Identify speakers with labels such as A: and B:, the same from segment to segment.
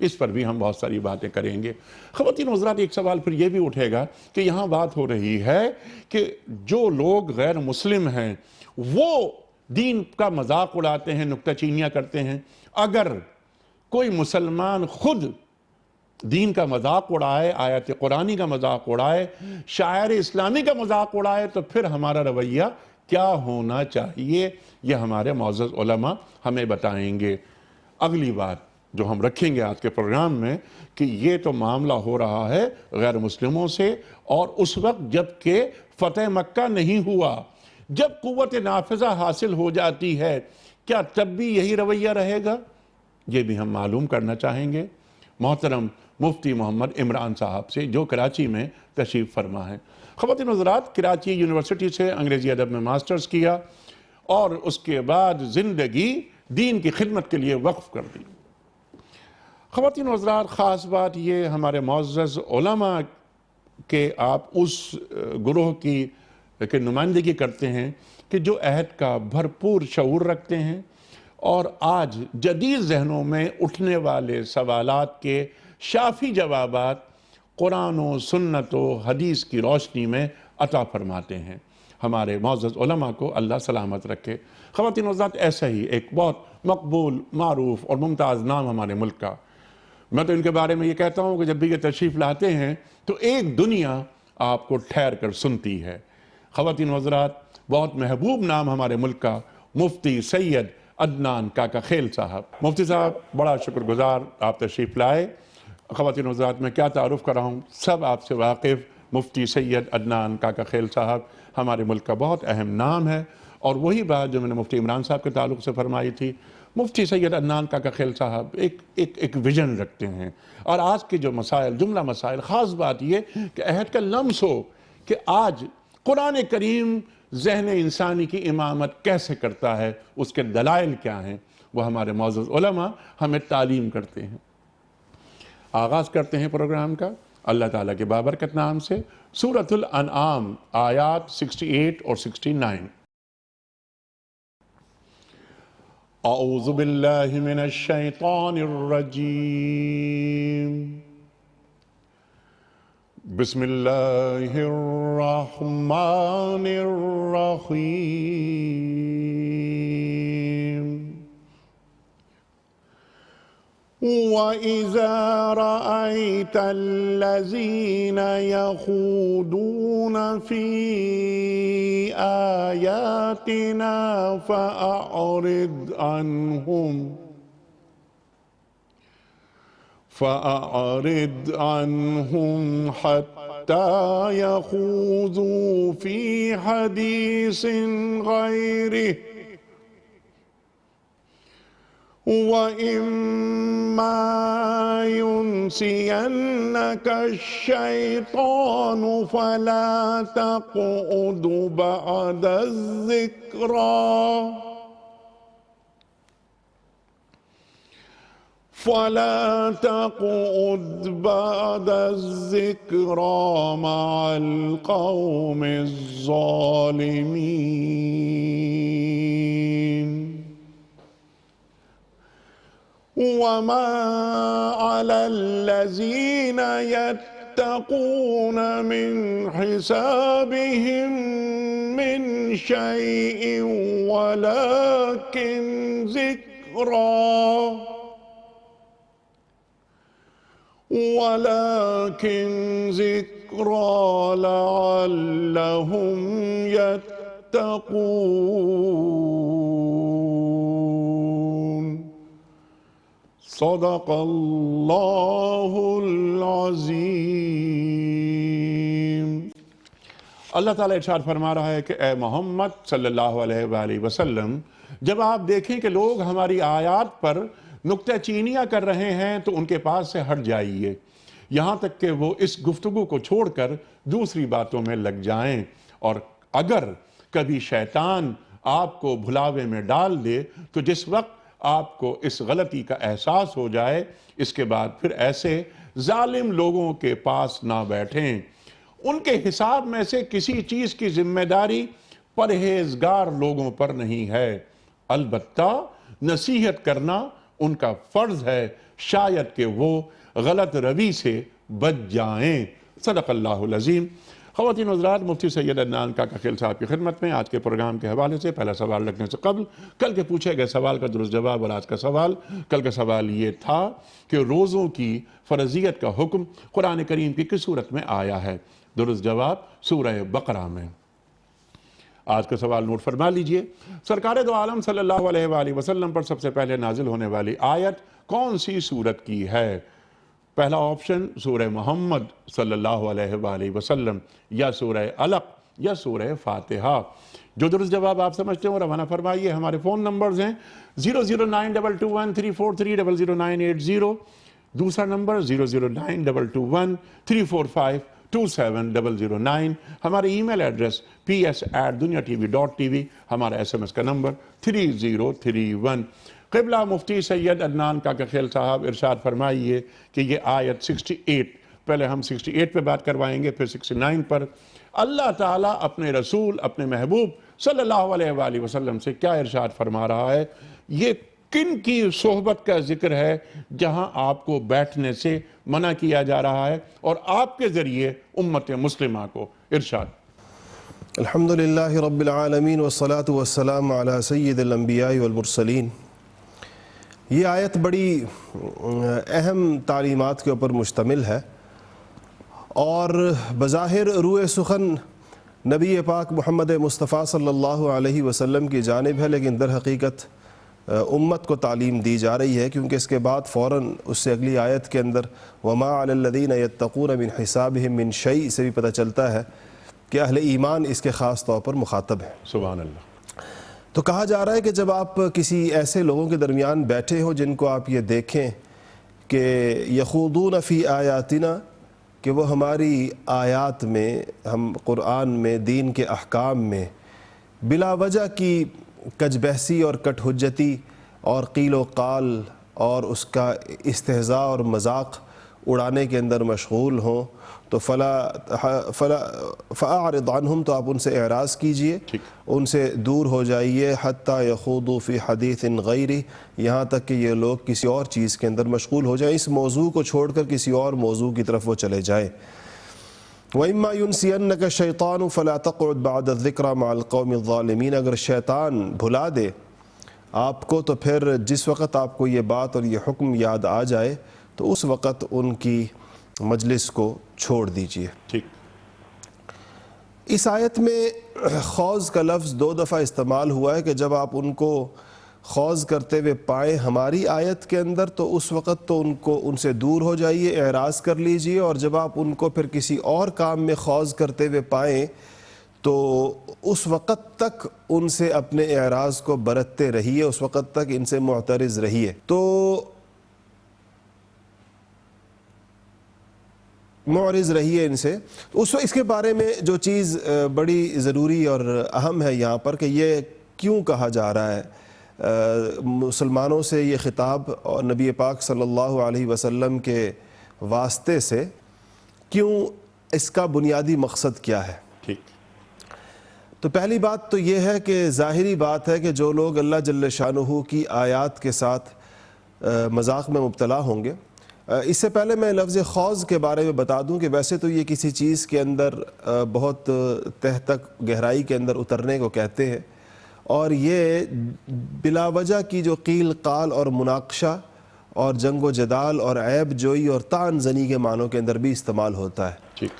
A: اس پر بھی ہم بہت ساری باتیں کریں گے۔ خواتین و حضرات، ایک سوال پھر یہ بھی اٹھے گا کہ یہاں بات ہو رہی ہے کہ جو لوگ غیر مسلم ہیں وہ دین کا مذاق اڑاتے ہیں، نکتہ چینیاں کرتے ہیں۔ اگر کوئی مسلمان خود دین کا مذاق اڑائے، آیت قرآنی کا مذاق اڑائے، شاعر اسلامی کا مذاق اڑائے، تو پھر ہمارا رویہ کیا ہونا چاہیے، یہ ہمارے معزز علماء ہمیں بتائیں گے۔ اگلی بات جو ہم رکھیں گے آج کے پروگرام میں کہ یہ تو معاملہ ہو رہا ہے غیر مسلموں سے، اور اس وقت جب کہ فتح مکہ نہیں ہوا، جب قوت نافذہ حاصل ہو جاتی ہے، کیا تب بھی یہی رویہ رہے گا؟ یہ بھی ہم معلوم کرنا چاہیں گے محترم مفتی محمد عمران صاحب سے، جو کراچی میں تشریف فرما ہے۔ خواتین و حضرات، کراچی یونیورسٹی سے انگریزی ادب میں ماسٹرز کیا اور اس کے بعد زندگی دین کی خدمت کے لیے وقف کر دی۔ خواتین و حضرات، خاص بات یہ ہمارے معزز علماء کہ آپ اس گروہ کی نمائندگی کرتے ہیں کہ جو عہد کا بھرپور شعور رکھتے ہیں اور آج جدید ذہنوں میں اٹھنے والے سوالات کے شافی جوابات قرآن و سنت و حدیث کی روشنی میں عطا فرماتے ہیں۔ ہمارے معزز علماء کو اللہ سلامت رکھے۔ خواتین و حضرات، ایسا ہی ایک بہت مقبول، معروف اور ممتاز نام ہمارے ملک کا، میں تو ان کے بارے میں یہ کہتا ہوں کہ جب بھی یہ تشریف لاتے ہیں تو ایک دنیا آپ کو ٹھہر کر سنتی ہے۔ خواتین و حضرات، بہت محبوب نام ہمارے ملک کا مفتی سید عدنان کاکا خیل صاحب۔ مفتی صاحب، بڑا شکر گزار آپ تشریف لائے۔ خواتین و حضرات، میں کیا تعارف کر رہا ہوں، سب آپ سے واقف مفتی سید عدنان کاکا خیل صاحب ہمارے ملک کا بہت اہم نام ہے، اور وہی بات جو میں نے مفتی عمران صاحب کے تعلق سے فرمائی تھی، مفتی سید عدنان کاکا خیل صاحب ایک ویژن رکھتے ہیں، اور آج کے جو مسائل، جملہ مسائل، خاص بات یہ کہ عہد کا لمس ہو کہ آج قرآن کریم ذہن انسانی کی امامت کیسے کرتا ہے، اس کے دلائل کیا ہیں، وہ ہمارے معزز علماء ہمیں تعلیم کرتے ہیں۔ آغاز کرتے ہیں پروگرام کا اللہ تعالیٰ کے بابرکت نام سے، سورۃ الانعام آیات 68 اور 69۔ اعوذ باللہ من الشیطان الرجیم، بسم اللہ الرحمن الرحیم۔ وَإِذَا رَأَيْتَ الَّذِينَ يَخُوضُونَ فِي آيَاتِنَا فَأَعْرِضْ عَنْهُمْ حَتَّى يَخُوضُوا فِي حَدِيثٍ غَيْرِهِ وَإِمَّا يُنْسِيَنَّكَ الشَّيْطَانُ فَلَا تَقْعُدْ بَعْدَ الذِّكْرَى مَعَ الْقَوْمِ الظَّالِمِينَ۔ وَمَا عَلَى الَّذِينَ يَتَّقُونَ مِنْ حِسَابِهِمْ مِنْ شَيْءٍ وَلَكِنْ ذِكْرَى لَعَلَّهُمْ يَتَّقُونَ۔ صدق اللہ العظیم۔ اللہ تعالیٰ ارشاد فرما رہا ہے کہ اے محمد صلی اللہ علیہ وآلہ وسلم، جب آپ دیکھیں کہ لوگ ہماری آیات پر نکتہ چینیاں کر رہے ہیں تو ان کے پاس سے ہٹ جائیے، یہاں تک کہ وہ اس گفتگو کو چھوڑ کر دوسری باتوں میں لگ جائیں، اور اگر کبھی شیطان آپ کو بھلاوے میں ڈال دے تو جس وقت آپ کو اس غلطی کا احساس ہو جائے، اس کے بعد پھر ایسے ظالم لوگوں کے پاس نہ بیٹھیں۔ ان کے حساب میں سے کسی چیز کی ذمہ داری پرہیزگار لوگوں پر نہیں ہے، البتہ نصیحت کرنا ان کا فرض ہے شاید کہ وہ غلط روی سے بچ جائیں۔ صدق اللہ العظیم۔ خواتین و حضرات، مفتی سید عدنان کاکا خیل صاحب کی خدمت میں آج کے پروگرام کے حوالے سے پہلا سوال رکھنے سے قبل کل کے پوچھے گئے سوال کا درست جواب اور آج کا سوال۔ کل کا سوال یہ تھا کہ روزوں کی فرضیت کا حکم قرآن کریم کی کس صورت میں آیا ہے؟ درست جواب سورہ بقرہ میں۔ آج کا سوال نوٹ فرما لیجئے۔ سرکار دو عالم صلی اللہ علیہ وآلہ وسلم پر سب سے پہلے نازل ہونے والی آیت کون سی سورت کی ہے؟ پہلا آپشن سورہ محمد صلی اللہ علیہ وآلہ وسلم، یا سورہ علق، یا سورہ فاتحہ۔ جو درست جواب آپ سمجھتے ہیں وہ روانہ فرمائیے۔ ہمارے فون نمبرز ہیں 009221343000980، دوسرا نمبر 009221345270009، ہمارے ای میل ایڈریس ps@duniatv.tv، ہمارا SMS کا نمبر 3031۔ قبلہ مفتی سید عدنان کاکا خیل صاحب ارشاد فرمائیے کہ یہ آیت 68، پہلے ہم 68 پہ بات کروائیں گے پھر 69 پر۔ اللہ تعالیٰ اپنے رسول، اپنے محبوب صلی اللہ علیہ وآلہ وسلم سے کیا ارشاد فرما رہا ہے؟ یہ کن کی صحبت کا ذکر ہے جہاں آپ کو بیٹھنے سے منع کیا جا رہا ہے اور آپ کے ذریعے امت مسلمہ کو؟ ارشاد۔
B: الحمدللہ رب العالمین والصلاة والسلام علی سید الانبیاء والمرسلین۔ یہ آیت بڑی اہم تعلیمات کے اوپر مشتمل ہے اور بظاہر روئے سخن نبی پاک محمد مصطفیٰ صلی اللہ علیہ وسلم کی جانب ہے، لیکن در حقیقت امت کو تعلیم دی جا رہی ہے، کیونکہ اس کے بعد فوراً اس سے اگلی آیت کے اندر وَمَا عَلَى الَّذِينَ يَتَّقُونَ مِنْ حِسَابِهِمْ مِنْ شَيْءٍ سے بھی پتہ چلتا ہے کہ اہل ایمان اس کے خاص طور پر مخاطب ہیں۔
A: سبحان اللہ۔
B: تو کہا جا رہا ہے کہ جب آپ کسی ایسے لوگوں کے درمیان بیٹھے ہو جن کو آپ یہ دیکھیں کہ یخوضون فی آیاتنا، کہ وہ ہماری آیات میں، ہم قرآن میں، دین کے احکام میں بلا وجہ کی کج بحثی اور کٹ حجتی اور قیل و قال اور اس کا استہزاء اور مذاق اڑانے کے اندر مشغول ہوں، تو فَأَعْرِضْ عَنْهُمْ، تو آپ ان سے اعراض کیجئے، ان سے دور ہو جائیے، حَتَّى يَخُوضُوا فِي حَدِيثٍ غَيْرِهِ، یہاں تک کہ یہ لوگ کسی اور چیز کے اندر مشغول ہو جائیں، اس موضوع کو چھوڑ کر کسی اور موضوع کی طرف وہ چلے جائیں۔ وَإِمَّا يُنْسِيَنَّكَ الشَّيْطَانُ فَلَا تَقْعُدْ بَعْدَ الذِّكْرَى مَعَ الْقَوْمِ الظَّالِمِينَ، اگر شیطان بھلا دے آپ کو تو پھر جس وقت آپ کو یہ بات اور یہ حکم یاد آ جائے تو اس وقت ان کی مجلس کو چھوڑ دیجئے۔
A: ٹھیک۔
B: اس آیت میں خوض کا لفظ 2 دفعہ استعمال ہوا ہے کہ جب آپ ان کو خوض کرتے ہوئے پائیں ہماری آیت کے اندر تو اس وقت تو ان سے دور ہو جائیے، اعراض کر لیجئے، اور جب آپ ان کو پھر کسی اور کام میں خوض کرتے ہوئے پائیں تو اس وقت تک ان سے اپنے اعراض کو برتتے رہیے، اس وقت تک ان سے معترض رہیے۔ تو معرض رہیے ان سے۔ اس کے بارے میں جو چیز بڑی ضروری اور اہم ہے یہاں پر کہ یہ کیوں کہا جا رہا ہے، مسلمانوں سے یہ خطاب اور نبی پاک صلی اللہ علیہ وسلم کے واسطے سے کیوں، اس کا بنیادی مقصد کیا ہے؟
A: ٹھیک۔
B: تو پہلی بات تو یہ ہے کہ ظاہری بات ہے کہ جو لوگ اللہ جل شانہ کی آیات کے ساتھ مذاق میں مبتلا ہوں گے، اس سے پہلے میں لفظ خوض کے بارے میں بتا دوں کہ ویسے تو یہ کسی چیز کے اندر بہت تہ تک گہرائی کے اندر اترنے کو کہتے ہیں، اور یہ بلا وجہ کی جو قیل قال اور مناقشہ اور جنگ و جدال اور عیب جوئی اور طعن زنی کے معنوں کے اندر بھی استعمال ہوتا ہے۔
A: ٹھیک۔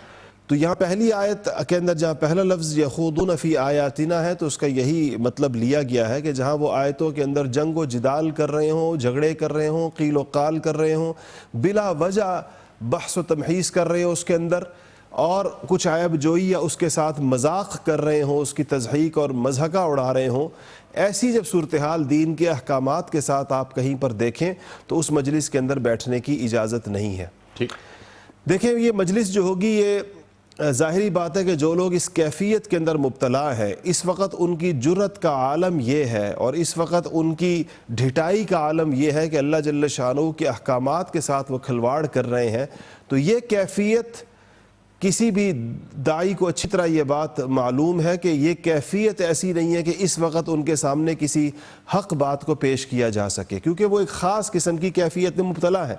B: تو یہاں پہلی آیت کے اندر جہاں پہلا لفظ یخوضون فی آیاتنا ہے تو اس کا یہی مطلب لیا گیا ہے کہ جہاں وہ آیتوں کے اندر جنگ و جدال کر رہے ہوں، جھگڑے کر رہے ہوں، قیل و قال کر رہے ہوں، بلا وجہ بحث و تمحیص کر رہے ہوں اس کے اندر، اور کچھ عیب جوئی یا اس کے ساتھ مذاق کر رہے ہوں، اس کی تضحیک اور مضحکہ اڑا رہے ہوں، ایسی جب صورتحال دین کے احکامات کے ساتھ آپ کہیں پر دیکھیں تو اس مجلس کے اندر بیٹھنے کی اجازت نہیں ہے۔
A: ٹھیک۔
B: دیکھیں یہ مجلس جو ہوگی، یہ ظاہری بات ہے کہ جو لوگ اس کیفیت کے اندر مبتلا ہے، اس وقت ان کی جرت کا عالم یہ ہے اور اس وقت ان کی ڈھٹائی کا عالم یہ ہے کہ اللہ جل شانہ کے احکامات کے ساتھ وہ کھلواڑ کر رہے ہیں، تو یہ کیفیت کسی بھی داعی کو اچھی طرح یہ بات معلوم ہے کہ یہ کیفیت ایسی نہیں ہے کہ اس وقت ان کے سامنے کسی حق بات کو پیش کیا جا سکے، کیونکہ وہ ایک خاص قسم کی کیفیت میں مبتلا ہے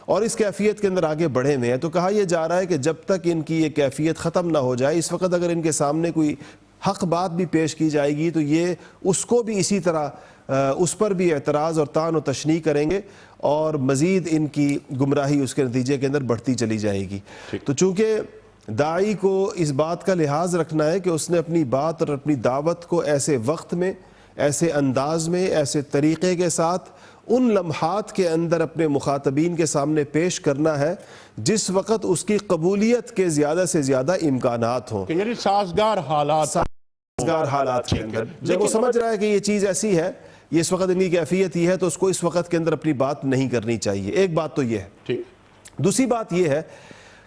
B: اور اس کیفیت کے اندر آگے بڑھے ہوئے ہیں۔ تو کہا یہ جا رہا ہے کہ جب تک ان کی یہ کیفیت ختم نہ ہو جائے، اس وقت اگر ان کے سامنے کوئی حق بات بھی پیش کی جائے گی تو یہ اس کو بھی اسی طرح اس پر بھی اعتراض اور طعن و تشنیع کریں گے اور مزید ان کی گمراہی اس کے نتیجے کے اندر بڑھتی چلی جائے گی۔ تو چونکہ داعی کو اس بات کا لحاظ رکھنا ہے کہ اس نے اپنی بات اور اپنی دعوت کو ایسے وقت میں، ایسے انداز میں، ایسے طریقے کے ساتھ ان لمحات کے اندر اپنے مخاطبین کے سامنے پیش کرنا ہے جس وقت اس کی قبولیت کے زیادہ سے زیادہ امکانات ہوں،
A: یعنی سازگار
B: حالات کے اندر۔ جب وہ سمجھ رہا ہے کہ یہ چیز ایسی ہے، یہ اس وقت ان کی کیفیت یہ ہے، تو اس کو اس وقت کے اندر اپنی بات نہیں کرنی چاہیے۔ ایک بات تو یہ ہے۔ دوسری بات یہ ہے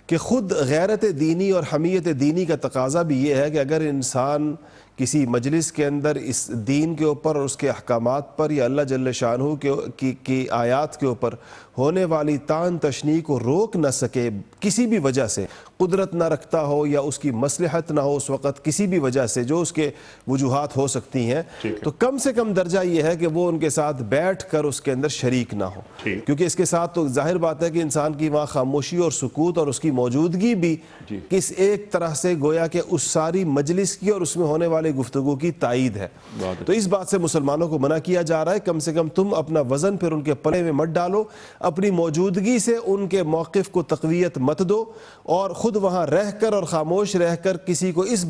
B: کہ خود غیرت دینی اور حمیت دینی کا تقاضا بھی یہ ہے کہ اگر انسان کسی مجلس کے اندر اس دین کے اوپر اور اس کے احکامات پر یا اللہ جل شانہ کی آیات کے اوپر ہونے والی طعن تشنیع کو روک نہ سکے، کسی بھی وجہ سے قدرت نہ رکھتا ہو یا اس کی مصلحت نہ ہو اس وقت، کسی بھی وجہ سے جو اس کے وجوہات ہو سکتی ہیں، تو کم سے کم درجہ یہ ہے کہ وہ ان کے ساتھ بیٹھ کر اس کے اندر شریک نہ ہو، کیونکہ اس کے ساتھ تو ظاہر بات ہے کہ انسان کی وہاں خاموشی اور سکوت اور اس کی موجودگی بھی کس ایک طرح سے گویا کہ اس ساری مجلس کی اور اس میں ہونے والے گفتگو کی تائید ہے۔ تو اس بات سے مسلمانوں کو منع کیا جا رہا ہے، کم سے کم تم اپنا وزن پھر ان کے پلے میں مت ڈالو، اپنی موجودگی سے ان کے موقف کو تقویت مت دو اور خود وہاں رہ کر اور خاموش رہ کر کسی کو اس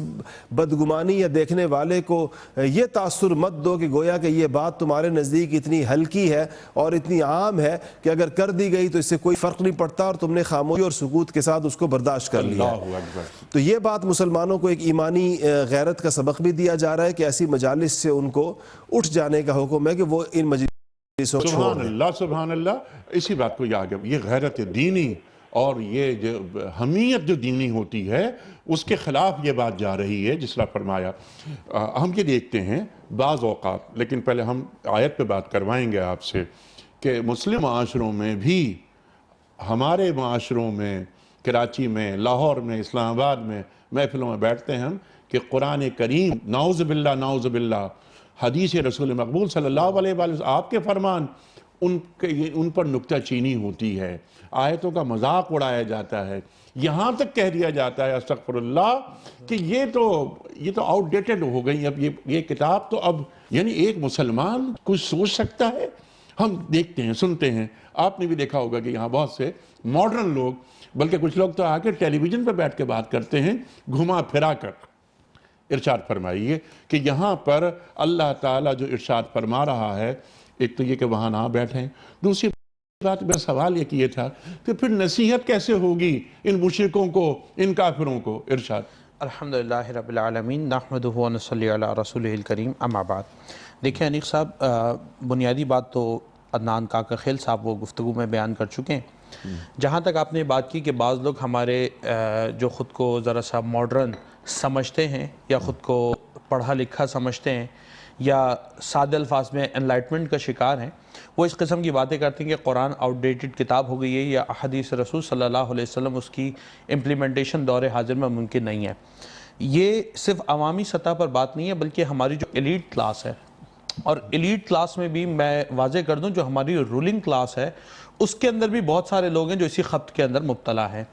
B: بدگمانی یا دیکھنے والے کو یہ تاثر مت دو کہ گویا کہ یہ بات تمہارے نزدیک اتنی ہلکی ہے اور اتنی عام ہے کہ اگر کر دی گئی تو اس سے کوئی فرق نہیں پڑتا اور تم نے خاموشی اور سکوت کے ساتھ اس کو برداشت کر لیا۔ تو یہ بات مسلمانوں کو ایک ایمانی غیرت کا سبق بھی دیا جا رہا ہے کہ ایسی مجالس سے ان کو اٹھ جانے کا حکم ہے کہ وہ ان مجلسوں
A: سبحان اللہ سبحان اللہ۔ اسی بات کو یہ غیرت دینی اور یہ جو حمیت جو دینی ہوتی ہے اس کے خلاف یہ بات جا رہی ہے، جس طرح فرمایا۔ ہم یہ دیکھتے ہیں بعض اوقات، لیکن پہلے ہم آیت پہ بات کروائیں گے آپ سے کہ مسلم معاشروں میں بھی، ہمارے معاشروں میں، کراچی میں، لاہور میں، اسلام آباد میں محفلوں میں بیٹھتے ہیں ہم کہ قرآن کریم نعوذ باللہ حدیث رسول مقبول صلی اللہ علیہ وسلم آپ کے فرمان ان پر نکتہ چینی ہوتی ہے، آیتوں کا مذاق اڑایا جاتا ہے، یہاں تک کہہ دیا جاتا ہے استغفر اللہ کہ یہ تو آؤٹ ڈیٹڈ ہو گئی، اب یہ کتاب تو اب یعنی ایک مسلمان کچھ سوچ سکتا ہے۔ ہم دیکھتے ہیں، سنتے ہیں، آپ نے بھی دیکھا ہوگا کہ یہاں بہت سے ماڈرن لوگ، بلکہ کچھ لوگ تو آ کے ٹیلی ویژن پہ بیٹھ کے بات کرتے ہیں گھما پھرا کر۔ ارشاد فرمائیے کہ یہاں پر اللہ تعالیٰ جو ارشاد فرما رہا ہے، ایک تو یہ کہ وہاں نہ بیٹھیں، دوسری بات میرا سوال یہ کہ یہ تھا کہ پھر نصیحت کیسے ہوگی ان مشرکوں کو، ان کافروں کو؟ ارشاد۔
C: الحمدللہ رب العالمین، نحمدہ و نصلی علی رسولہ الکریم، اما بعد۔ دیکھیں انیق صاحب، بنیادی بات تو عدنان کاکا خیل صاحب وہ گفتگو میں بیان کر چکے ہیں۔ جہاں تک آپ نے بات کی کہ بعض لوگ ہمارے جو خود کو ذرا سا ماڈرن سمجھتے ہیں یا خود کو پڑھا لکھا سمجھتے ہیں یا سادہ الفاظ میں انلائٹمنٹ کا شکار ہیں، وہ اس قسم کی باتیں کرتے ہیں کہ قرآن آؤٹ ڈیٹڈ کتاب ہو گئی ہے یا احادیث رسول صلی اللہ علیہ وسلم اس کی امپلیمنٹیشن دور حاضر میں ممکن نہیں ہے۔ یہ صرف عوامی سطح پر بات نہیں ہے، بلکہ ہماری جو ایلیٹ کلاس ہے، اور ایلیٹ کلاس میں بھی میں واضح کر دوں جو ہماری رولنگ کلاس ہے اس کے اندر بھی بہت سارے لوگ ہیں جو اسی خط کے اندر مبتلا ہیں۔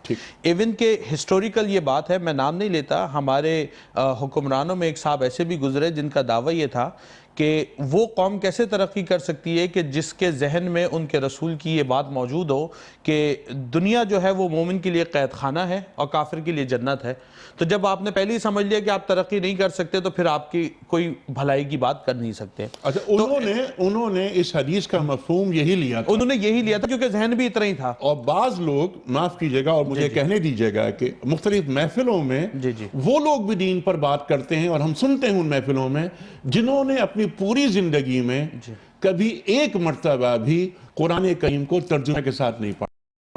C: ایون کہ ہسٹوریکل یہ بات ہے، میں نام نہیں لیتا، ہمارے حکمرانوں میں ایک صاحب ایسے بھی گزرے جن کا دعویٰ یہ تھا کہ وہ قوم کیسے ترقی کر سکتی ہے کہ جس کے ذہن میں ان کے رسول کی یہ بات موجود ہو کہ دنیا جو ہے وہ مومن کے لیے قید خانہ ہے اور کافر کے لیے جنت ہے۔ تو جب آپ نے پہلے ہی سمجھ لیا کہ آپ ترقی نہیں کر سکتے تو پھر آپ کی کوئی بھلائی کی بات کر نہیں سکتے۔
A: اچھا، انہوں نے اس حدیث کا مفہوم یہی لیا تھا،
C: انہوں نے یہی لیا تھا کیونکہ ذہن بھی اتنا ہی تھا۔
A: اور بعض لوگ، معاف کیجئے گا اور مجھے کہنے دیجئے گا کہ مختلف محفلوں میں وہ لوگ بھی دین پر بات کرتے ہیں اور ہم سنتے ہیں ان محفلوں میں جنہوں نے اپنی پوری زندگی میں کبھی ایک مرتبہ بھی قرآن کریم کو ترجمے کے ساتھ نہیں پڑھا۔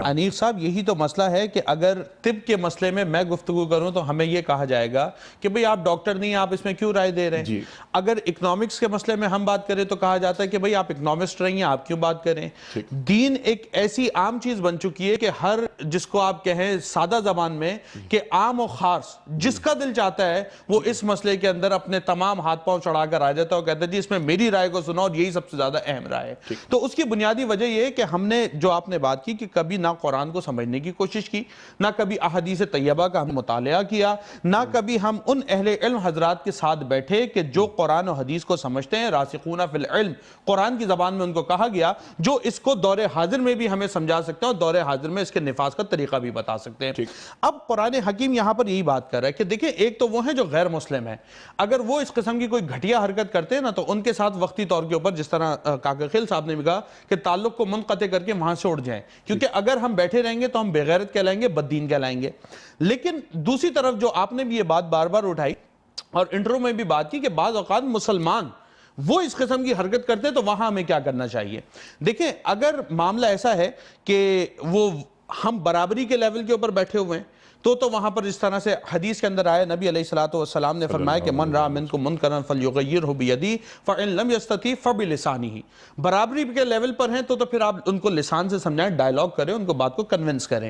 C: انیق صاحب یہی تو مسئلہ ہے کہ اگر طب کے مسئلے میں میں گفتگو کروں تو ہمیں یہ کہا جائے گا کہ بھئی آپ ڈاکٹر نہیں، آپ اس میں کیوں رائے دے رہے ہیں؟ اگر اکنامکس کے مسئلے میں ہم بات کریں تو کہا جاتا ہے کہ بھئی آپ اکنامسٹ رہی ہیں، آپ کیوں بات کریں؟ دین ایک ایسی عام چیز بن چکی ہے کہ ہر جس کو آپ کہیں سادہ زبان میں کہ عام و خاص جس کا دل چاہتا ہے وہ اس مسئلے کے اندر اپنے تمام ہاتھ پاؤں چڑھا کر آ جاتا ہے اور کہتا ہے جی اس میں میری رائے کو سنو اور یہی سب سے زیادہ اہم رائے ہے۔ تو اس کی بنیادی وجہ یہ ہے کہ ہم نے جو آپ نے بات کی کہ کبھی نہ قرآن کو سمجھنے کی کوشش کی، نہ کبھی احادیث طیبہ کا ہم مطالعہ کیا، نہ کبھی ہم ان اہل علم حضرات کے ساتھ بیٹھے کہ جو قرآن و حدیث کو سمجھتے ہیں، راسخون فی العلم، قرآن کی زبان میں ان کو کہا گیا، جو اس کو دور حاضر میں بھی ہمیں سمجھا سکتے ہیں اور دور حاضر میں اس کے نفاذ کا طریقہ بھی بتا سکتے ہیں۔ اب قرآن حکیم یہاں پر یہی بات کر رہا ہے کہ دیکھیں ایک تو وہ ہیں جو غیر مسلم ہیں، اگر وہ اس قسم کی کوئی گھٹیا حرکت کرتے ہیں نا تو ان کے ساتھ وقتی طور کے اوپر جس طرح کاکا خیل صاحب نے بھی کہا کہ تعلق کو منقطع کر کے وہاں سے اڑ جائیں، کیونکہ اگر ہم بیٹھے رہیں گے تو ہم بے غیرت کہلائیں گے، بد دین کہلائیں گے۔ لیکن دوسری طرف جو آپ نے بھی یہ بات بار بار اٹھائی اور انٹرو میں بھی بات کی کہ بعض اوقات مسلمان وہ اس قسم کی حرکت کرتے ہیں تو وہاں ہمیں کیا کرنا چاہیے؟ دیکھیں اگر معاملہ ایسا ہے کہ وہ ہم برابری کے لیول کے اوپر بیٹھے ہوئے ہیں تو وہاں پر اس طرح سے حدیث کے اندر آیا، نبی علیہ السلام نے فرمایا کہ من رأى منکم منکرا فلیغیرہ بیدیہ فإن لم یستطع فبلسانہ۔ برابری کے لیول پر ہیں تو پھر آپ ان کو لسان سے سمجھائیں، ڈائیلاگ کریں، ان کو بات کو کنونس کریں۔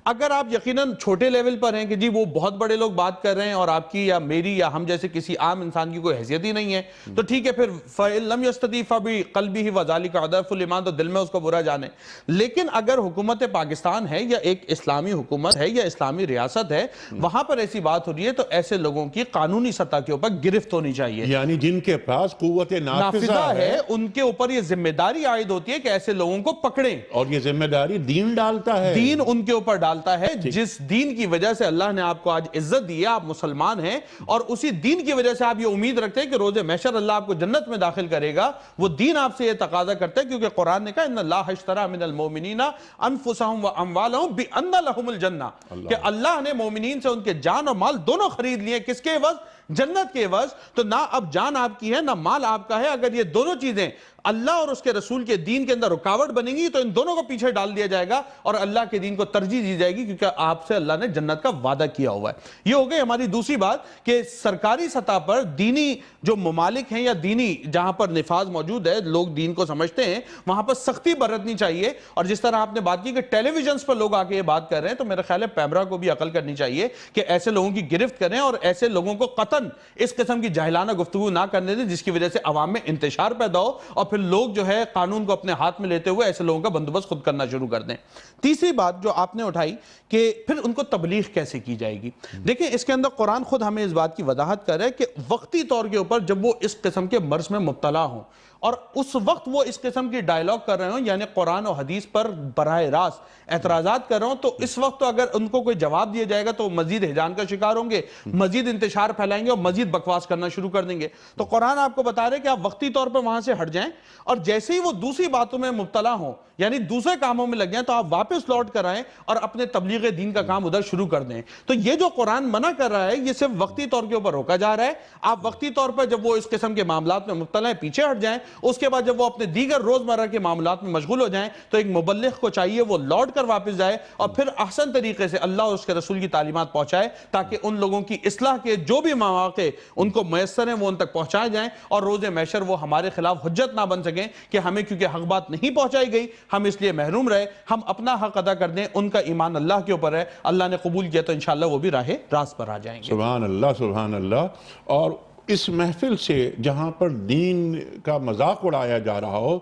C: اگر آپ یقیناً چھوٹے لیول پر ہیں کہ جی وہ بہت بڑے لوگ بات کر رہے ہیں اور آپ کی یا میری یا ہم جیسے کسی عام انسان کی کوئی حیثیت ہی نہیں ہے تو ٹھیک ہے، پھر فإن لم یستطع فبقلبہ وذلک اضعف الایمان، تو دل میں اس کو برا جانے۔ لیکن اگر حکومت پاکستان ہے یا ایک اسلامی حکومت ہے یا اسلامی ریاست ہے، وہاں پر ایسی بات ہو رہی ہے تو ایسے لوگوں کی قانونی سطح کے اوپر گرفت ہونی چاہیے،
A: یعنی جن کے پاس قوت نافذہ ہے
C: ان کے اوپر یہ ذمہ داری عائد ہوتی ہے کہ ایسے لوگوں کو پکڑیں،
A: اور یہ ذمہ داری دین ڈالتا ہے،
C: دین ان کے اوپر ڈالتا ہے۔ جس دین کی وجہ سے اللہ نے آپ کو آج عزت دی ہے، آپ مسلمان ہیں، اور اسی دین کی وجہ سے آپ یہ امید رکھتے ہیں کہ روز محشر اللہ آپ کو جنت میں داخل کرے گا، وہ دین آپ سے یہ تقاضا کرتا ہے کیونکہ قرآن نے کہا ان اللہ اشتری من المؤمنین انفسهم واموالهم بان لهم الجنہ، کہ اللہ نے مومنین سے ان کے جان اور مال دونوں خرید لیے، کس کے عوض؟ جنت کے عوض۔ تو نہ اب جان آپ کی ہے نہ مال آپ کا ہے۔ اگر یہ دونوں چیزیں اللہ اور اس کے رسول کے دین کے اندر رکاوٹ بنیں گی تو ان دونوں کو پیچھے ڈال دیا جائے گا اور اللہ کے دین کو ترجیح دی جائے گی، کیونکہ آپ سے اللہ نے جنت کا وعدہ کیا ہوا ہے۔ یہ ہو گئی ہماری دوسری بات کہ سرکاری سطح پر دینی جو ممالک ہیں یا دینی جہاں پر نفاذ موجود ہے، لوگ دین کو سمجھتے ہیں، وہاں پر سختی برتنی چاہیے۔ اور جس طرح آپ نے بات کی کہ ٹیلی ویژنز پر لوگ آ کے یہ بات کر رہے ہیں، تو میرا خیال ہے پیمرا کو بھی عقل کرنی چاہیے کہ ایسے لوگوں کی گرفت کریں اور ایسے لوگوں کو قطعاً اس قسم کی جاہلانہ گفتگو نہ کرنے دیں جس کی وجہ سے عوام میں انتشار پیدا ہو اور پھر لوگ جو ہے قانون کو اپنے ہاتھ میں لیتے ہوئے ایسے لوگوں کا بندوبست خود کرنا شروع کر دیں۔ تیسری بات جو آپ نے اٹھائی کہ پھر ان کو تبلیغ کیسے کی جائے گی، دیکھیں اس کے اندر قرآن خود ہمیں اس بات کی وضاحت کر رہا ہے کہ وقتی طور کے اوپر جب وہ اس قسم کے مرض میں مبتلا ہوں اور اس وقت وہ اس قسم کی ڈائیلاگ کر رہے ہوں، یعنی قرآن و حدیث پر براہ راست اعتراضات کر رہے ہوں، تو اس وقت تو اگر ان کو کوئی جواب دیا جائے گا تو مزید ہجان کا شکار ہوں گے، مزید انتشار پھیلائیں گے اور مزید بکواس کرنا شروع کر دیں گے۔ تو قرآن آپ کو بتا رہے کہ آپ وقتی طور پر وہاں سے ہٹ جائیں اور جیسے ہی وہ دوسری باتوں میں مبتلا ہوں یعنی دوسرے کاموں میں لگ جائیں تو آپ واپس لوٹ کر آئیں اور اپنے تبلیغ دین کا کام ادھر شروع کر دیں۔ تو یہ جو قرآن منع کر رہا ہے یہ صرف وقتی طور کے اوپر روکا جا رہا ہے۔ آپ وقتی طور پر جب وہ اس قسم کے معاملات میں مبتلا ہیں پیچھے ہٹ جائیں، اس کے بعد جب وہ اپنے دیگر روزمرہ کے معاملات میں مشغول ہو جائیں تو ایک مبلغ کو چاہیے وہ لوٹ کر واپس جائے اور پھر احسن طریقے سے اللہ اور اس کے رسول کی تعلیمات پہنچائے تاکہ ان لوگوں کی اصلاح کے جو بھی مواقع ان کو میسر ہیں وہ ان تک پہنچائے جائیں اور روز محشر وہ ہمارے خلاف حجت نہ بن سکیں کہ ہمیں کیونکہ حق بات نہیں پہنچائی گئی ہم اس لیے محروم رہے۔ ہم اپنا حق ادا کر دیں، ان کا ایمان اللہ کے اوپر ہے، اللہ نے قبول کیا تو انشاءاللہ وہ بھی راہ راست پر آ جائیں گے۔
A: سبحان اللہ سبحان اللہ۔ اور اس محفل سے جہاں پر دین کا مذاق اڑایا جا رہا ہو،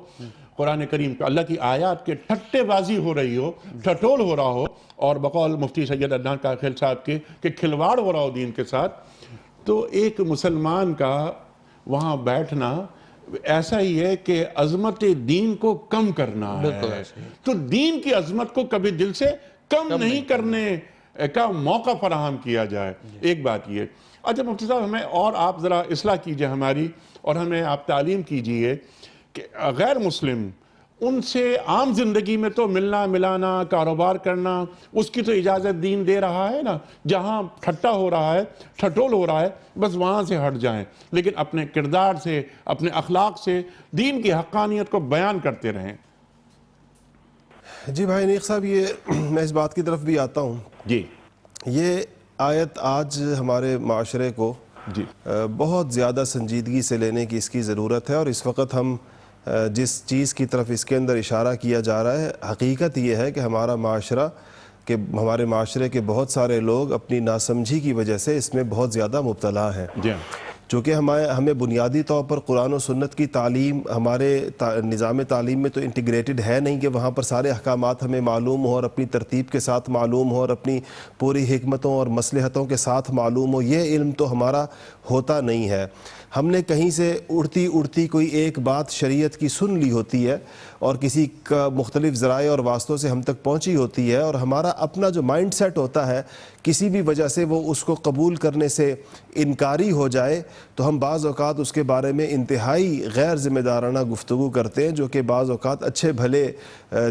A: قرآن کریم کا اللہ کی آیات کے ٹھٹے بازی ہو رہی ہو، ٹھٹول ہو رہا ہو، اور بقول مفتی سید عدنان کاکا خیل صاحب کے کہ کھلواڑ ہو رہا ہو دین کے ساتھ، تو ایک مسلمان کا وہاں بیٹھنا ایسا ہی ہے کہ عظمت دین کو کم کرنا ہے۔ تو دین کی عظمت کو کبھی دل سے کم نہیں کرنے کا موقع فراہم کیا جائے۔ ایک بات یہ، اچھا مفتی صاحب ہمیں اور آپ ذرا اصلاح کیجئے ہماری، اور ہمیں آپ تعلیم کیجئے کہ غیر مسلم ان سے عام زندگی میں تو ملنا ملانا کاروبار کرنا اس کی تو اجازت دین دے رہا ہے نا، جہاں ٹھٹا ہو رہا ہے ٹھٹول ہو رہا ہے بس وہاں سے ہٹ جائیں، لیکن اپنے کردار سے اپنے اخلاق سے دین کی حقانیت کو بیان کرتے رہیں۔
B: جی بھائی نیک صاحب، یہ میں اس بات کی طرف بھی آتا ہوں.
A: جی
B: یہ آیت آج ہمارے معاشرے کو
A: جی
B: بہت زیادہ سنجیدگی سے لینے کی اس کی ضرورت ہے. اور اس وقت ہم جس چیز کی طرف اس کے اندر اشارہ کیا جا رہا ہے، حقیقت یہ ہے کہ ہمارا معاشرہ کہ ہمارے معاشرے کے بہت سارے لوگ اپنی ناسمجھی کی وجہ سے اس میں بہت زیادہ مبتلا ہیں.
A: جی
B: چونکہ ہمیں بنیادی طور پر قرآن و سنت کی تعلیم ہمارے نظام تعلیم میں تو انٹیگریٹڈ ہے نہیں کہ وہاں پر سارے احکامات ہمیں معلوم ہو اور اپنی ترتیب کے ساتھ معلوم ہو اور اپنی پوری حکمتوں اور مصلحتوں کے ساتھ معلوم ہو. یہ علم تو ہمارا ہوتا نہیں ہے. ہم نے کہیں سے اڑتی کوئی ایک بات شریعت کی سن لی ہوتی ہے اور کسی کا مختلف ذرائع اور واسطوں سے ہم تک پہنچی ہوتی ہے، اور ہمارا اپنا جو مائنڈ سیٹ ہوتا ہے کسی بھی وجہ سے وہ اس کو قبول کرنے سے انکاری ہو جائے تو ہم بعض اوقات اس کے بارے میں انتہائی غیر ذمہ دارانہ گفتگو کرتے ہیں، جو کہ بعض اوقات اچھے بھلے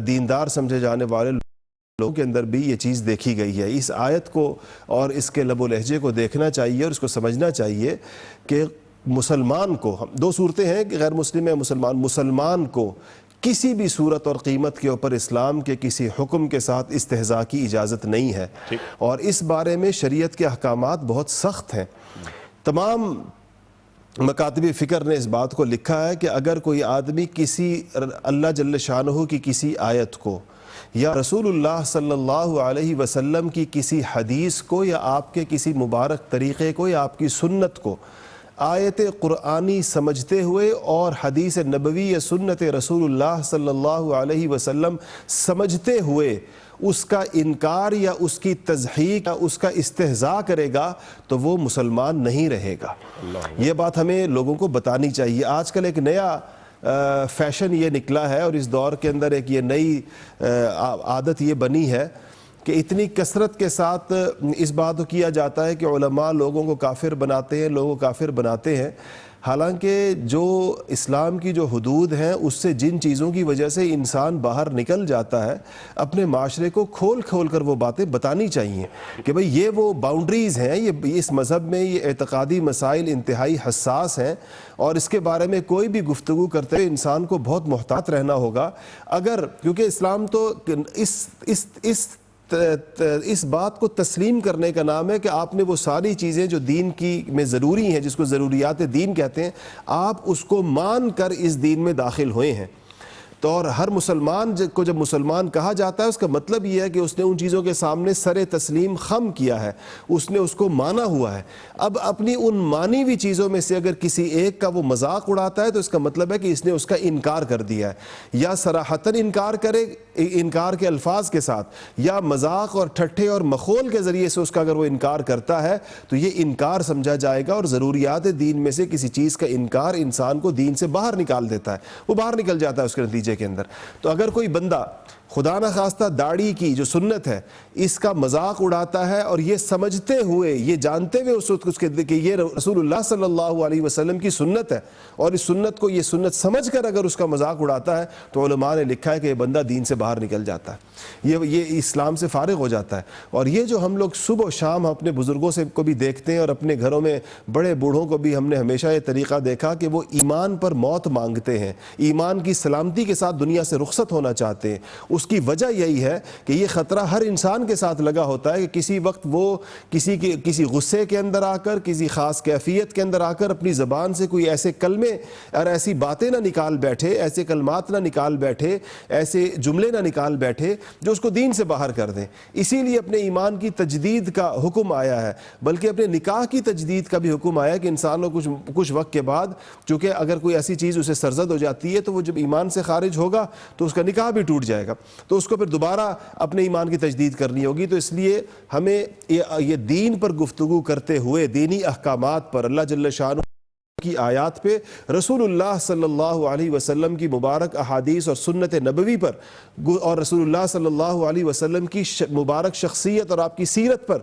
B: دیندار سمجھے جانے والے لوگوں کے اندر بھی یہ چیز دیکھی گئی ہے. اس آیت کو اور اس کے لب و لہجے کو دیکھنا چاہیے اور اس کو سمجھنا چاہیے کہ مسلمان کو، دو صورتیں ہیں کہ غیر مسلم ہے مسلمان کو کسی بھی صورت اور قیمت کے اوپر اسلام کے کسی حکم کے ساتھ استہزاء کی اجازت نہیں ہے. اور اس بارے میں شریعت کے احکامات بہت سخت ہیں. تمام مکاتب فکر نے اس بات کو لکھا ہے کہ اگر کوئی آدمی کسی اللہ جل شانہ کی کسی آیت کو یا رسول اللہ صلی اللہ علیہ وسلم کی کسی حدیث کو یا آپ کے کسی مبارک طریقے کو یا آپ کی سنت کو آیت قرآنی سمجھتے ہوئے اور حدیث نبوی یا سنت رسول اللہ صلی اللہ علیہ وسلم سمجھتے ہوئے اس کا انکار یا اس کی تضحیق یا اس کا استہزاء کرے گا تو وہ مسلمان نہیں رہے گا. یہ بات ہمیں لوگوں کو بتانی چاہیے. آج کل ایک نیا فیشن یہ نکلا ہے اور اس دور کے اندر ایک یہ نئی عادت یہ بنی ہے کہ اتنی کثرت کے ساتھ اس بات کو کیا جاتا ہے کہ علماء لوگوں کو کافر بناتے ہیں، لوگوں کو کافر بناتے ہیں. حالانکہ جو اسلام کی جو حدود ہیں اس سے جن چیزوں کی وجہ سے انسان باہر نکل جاتا ہے، اپنے معاشرے کو کھول کر وہ باتیں بتانی چاہیے کہ بھئی یہ وہ باؤنڈریز ہیں، یہ اس مذہب میں یہ اعتقادی مسائل انتہائی حساس ہیں اور اس کے بارے میں کوئی بھی گفتگو کرتے ہوئے انسان کو بہت محتاط رہنا ہوگا. کیونکہ اسلام تو اس بات کو تسلیم کرنے کا نام ہے کہ آپ نے وہ ساری چیزیں جو دین کی میں ضروری ہیں، جس کو ضروریات دین کہتے ہیں، آپ اس کو مان کر اس دین میں داخل ہوئے ہیں. تو اور ہر مسلمان کو جب مسلمان کہا جاتا ہے اس کا مطلب یہ ہے کہ اس نے ان چیزوں کے سامنے سر تسلیم خم کیا ہے، اس نے اس کو مانا ہوا ہے. اب اپنی ان مانی ہوئی چیزوں میں سے اگر کسی ایک کا وہ مذاق اڑاتا ہے تو اس کا مطلب ہے کہ اس نے اس کا انکار کر دیا ہے، یا صراحتاً انکار کرے انکار کے الفاظ کے ساتھ، یا مذاق اور ٹھٹھے اور مخول کے ذریعے سے اس کا اگر وہ انکار کرتا ہے تو یہ انکار سمجھا جائے گا. اور ضروریات دین میں سے کسی چیز کا انکار انسان کو دین سے باہر نکال دیتا ہے، وہ باہر نکل جاتا ہے اس کے نتیجے کے اندر. تو اگر کوئی بندہ خدا نہ خواستہ داڑھی کی جو سنت ہے اس کا مذاق اڑاتا ہے اور یہ سمجھتے ہوئے یہ جانتے ہوئے اس کے کہ یہ رسول اللہ صلی اللہ علیہ وسلم کی سنت ہے اور اس سنت کو یہ سنت سمجھ کر اگر اس کا مذاق اڑاتا ہے تو علماء نے لکھا ہے کہ یہ بندہ دین سے باہر نکل جاتا ہے، یہ اسلام سے فارغ ہو جاتا ہے. اور یہ جو ہم لوگ صبح و شام اپنے بزرگوں سے کو بھی دیکھتے ہیں اور اپنے گھروں میں بڑے بوڑھوں کو بھی ہم نے ہمیشہ یہ طریقہ دیکھا کہ وہ ایمان پر موت مانگتے ہیں، ایمان کی سلامتی کے ساتھ دنیا سے رخصت ہونا چاہتے ہیں. اس کی وجہ یہی ہے کہ یہ خطرہ ہر انسان کے ساتھ لگا ہوتا ہے کہ کسی وقت وہ کسی غصے کے اندر آ کر، کسی خاص کیفیت کے اندر آ کر اپنی زبان سے کوئی ایسے کلمے اور ایسی باتیں نہ نکال بیٹھے، ایسے کلمات نہ نکال بیٹھے، ایسے جملے نہ نکال بیٹھے جو اس کو دین سے باہر کر دیں. اسی لیے اپنے ایمان کی تجدید کا حکم آیا ہے، بلکہ اپنے نکاح کی تجدید کا بھی حکم آیا ہے کہ انسان کو کچھ وقت کے بعد، چونکہ اگر کوئی ایسی چیز اسے سرزد ہو جاتی ہے تو وہ جب ایمان سے خارج ہوگا تو اس کا نکاح بھی ٹوٹ جائے گا، تو اس کو پھر دوبارہ اپنے ایمان کی تجدید کرنی ہوگی. تو اس لیے ہمیں یہ دین پر گفتگو کرتے ہوئے دینی احکامات پر، اللہ جل شانہ کی آیات پہ، رسول اللہ صلی اللہ علیہ وسلم کی مبارک احادیث اور سنت نبوی پر اور رسول اللہ صلی اللہ علیہ وسلم کی مبارک شخصیت اور آپ کی سیرت پر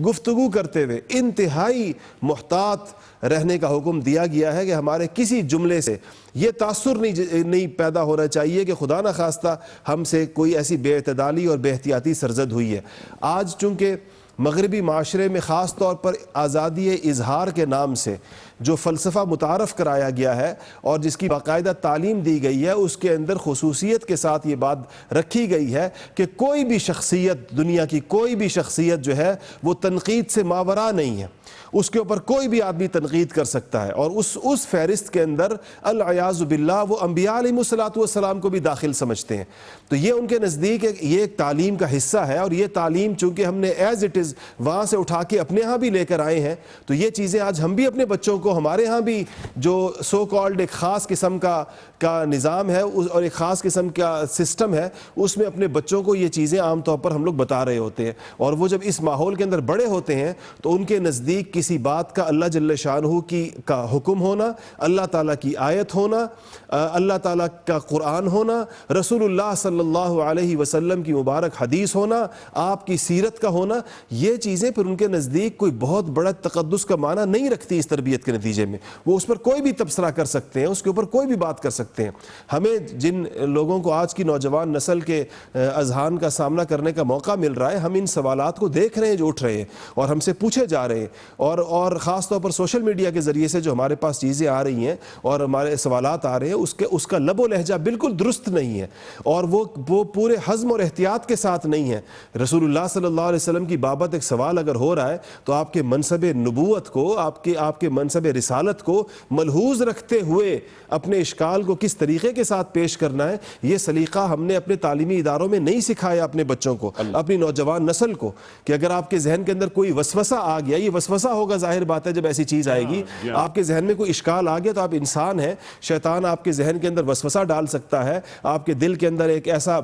B: گفتگو کرتے ہوئے انتہائی محتاط رہنے کا حکم دیا گیا ہے کہ ہمارے کسی جملے سے یہ تاثر نہیں پیدا ہونا چاہیے کہ خدا نہ خواستہ ہم سے کوئی ایسی بے اعتدالی اور بے احتیاطی سرزد ہوئی ہے. آج چونکہ مغربی معاشرے میں خاص طور پر آزادی اظہار کے نام سے جو فلسفہ متعارف کرایا گیا ہے اور جس کی باقاعدہ تعلیم دی گئی ہے، اس کے اندر خصوصیت کے ساتھ یہ بات رکھی گئی ہے کہ کوئی بھی شخصیت، دنیا کی کوئی بھی شخصیت جو ہے وہ تنقید سے ماورا نہیں ہے، اس کے اوپر کوئی بھی آدمی تنقید کر سکتا ہے، اور اس فہرست کے اندر العیاذ باللہ وہ انبیاء علیہ السلام کو بھی داخل سمجھتے ہیں۔ تو یہ ان کے نزدیک یہ ایک تعلیم کا حصہ ہے، اور یہ تعلیم چونکہ ہم نے ایز اٹ از وہاں سے اٹھا کے اپنے ہاں بھی لے کر آئے ہیں، تو یہ چیزیں آج ہم بھی اپنے بچوں کو، ہمارے ہاں بھی جو سو کالڈ ایک خاص قسم کا نظام ہے اور ایک خاص قسم کا سسٹم ہے، اس میں اپنے بچوں کو یہ چیزیں عام طور پر ہم لوگ بتا رہے ہوتے ہیں، اور وہ جب اس ماحول کے اندر بڑے ہوتے ہیں تو ان کے نزدیک کسی بات کا اللہ جل شانہ کا حکم ہونا، اللہ تعالیٰ کی آیت ہونا، اللہ تعالیٰ کا قرآن ہونا، رسول اللہ صلی اللہ علیہ وسلم کی مبارک حدیث ہونا، آپ کی سیرت کا ہونا، یہ چیزیں پھر ان کے نزدیک کوئی بہت بڑا تقدس کا معنی نہیں رکھتی۔ اس تربیت کے نتیجے میں وہ اس پر کوئی بھی تبصرہ کر سکتے ہیں، اس کے اوپر کوئی بھی بات کر سکتے ہیں۔ ہمیں جن لوگوں کو آج کی نوجوان نسل کے اذہان کا سامنا کرنے کا موقع مل رہا ہے، ہم ان سوالات کو دیکھ رہے ہیں جو اٹھ رہے ہیں اور ہم سے پوچھے جا رہے ہیں، اور خاص طور پر سوشل میڈیا کے ذریعے سے جو ہمارے پاس چیزیں آ رہی ہیں اور ہمارے سوالات آ رہے ہیں، اس کا لب و لہجہ بالکل درست نہیں ہے، اور وہ پورے حزم اور احتیاط کے ساتھ نہیں ہے۔ رسول اللہ صلی اللہ علیہ وسلم کی بابت ایک سوال اگر ہو رہا ہے تو آپ کے منصب نبوت کو، آپ کے منصب رسالت کو ملحوظ رکھتے ہوئے اپنے اشکال کو کس طریقے کے ساتھ پیش کرنا ہے، یہ سلیقہ ہم نے اپنے تعلیمی اداروں میں نہیں سکھایا اپنے بچوں کو، اپنی نوجوان نسل کو، کہ اگر آپ کے ذہن کے اندر کوئی وسوسہ آ گیا، یہ وسوسہ ہوگا ظاہر بات ہے جب ایسی چیز آئے گی، آپ کے ذہن میں کوئی اشکال آ گیا تو آپ انسان ہیں، شیطان آپ کے ذہن کے اندر وسوسہ ڈال سکتا ہے، آپ کے دل کے اندر ایک ایسا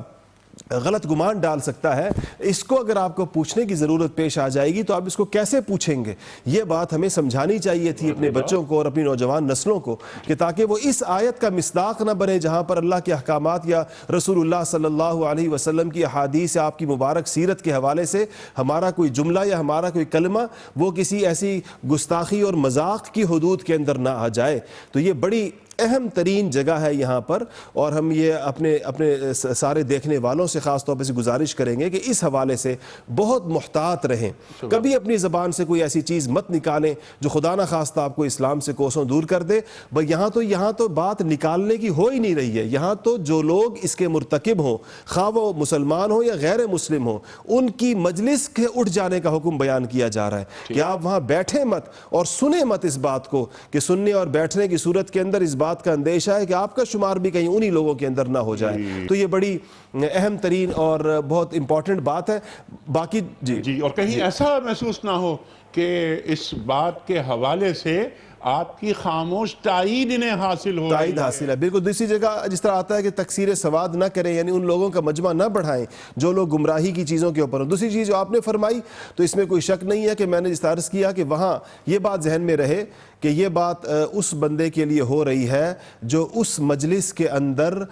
B: غلط گمان ڈال سکتا ہے، اس کو اگر آپ کو پوچھنے کی ضرورت پیش آ جائے گی تو آپ اس کو کیسے پوچھیں گے؟ یہ بات ہمیں سمجھانی چاہیے تھی اپنے بچوں کو اور اپنی نوجوان نسلوں کو، کہ تاکہ وہ اس آیت کا مصداق نہ بنے جہاں پر اللہ کے احکامات یا رسول اللہ صلی اللہ علیہ وسلم کی احادیث یا آپ کی مبارک سیرت کے حوالے سے ہمارا کوئی جملہ یا ہمارا کوئی کلمہ وہ کسی ایسی گستاخی اور مذاق کی حدود کے اندر نہ آ جائے۔ تو یہ بڑی اہم ترین جگہ ہے یہاں پر، اور ہم یہ اپنے سارے دیکھنے والوں سے خاص طور پہ سے گزارش کریں گے کہ اس حوالے سے بہت محتاط رہیں، کبھی اپنی زبان سے کوئی ایسی چیز مت نکالیں جو خدا نہ خواستہ آپ کو اسلام سے کوسوں دور کر دے۔ یہاں تو بات نکالنے کی ہو ہی نہیں رہی ہے، یہاں تو جو لوگ اس کے مرتکب ہوں، خواہ وہ مسلمان ہوں یا غیر مسلم ہوں، ان کی مجلس کے اٹھ جانے کا حکم بیان کیا جا رہا ہے کہ آپ وہاں بیٹھیں مت اور سنیں مت اس بات کو، کہ سننے اور بیٹھنے کی صورت کے اندر اس بات کا اندیشہ ہے کہ آپ کا شمار بھی کہیں انہی لوگوں کے اندر نہ ہو جائے۔ تو یہ بڑی اہم ترین اور بہت امپورٹنٹ بات ہے۔ باقی جی
A: اور کہیں ایسا محسوس نہ ہو کہ اس بات کے حوالے سے آپ کی خاموش تائید انہیں حاصل ہو
B: تائید حاصل ہے، بالکل۔ دوسری جگہ جس طرح آتا ہے کہ تکثیر سواد نہ کریں، یعنی ان لوگوں کا مجمع نہ بڑھائیں جو لوگ گمراہی کی چیزوں کے اوپر ہوں۔ دوسری چیز جو آپ نے فرمائی تو اس میں کوئی شک نہیں ہے کہ میں نے جس طرح عرض کیا کہ وہاں یہ بات ذہن میں رہے کہ یہ بات اس بندے کے لیے ہو رہی ہے جو اس مجلس کے اندر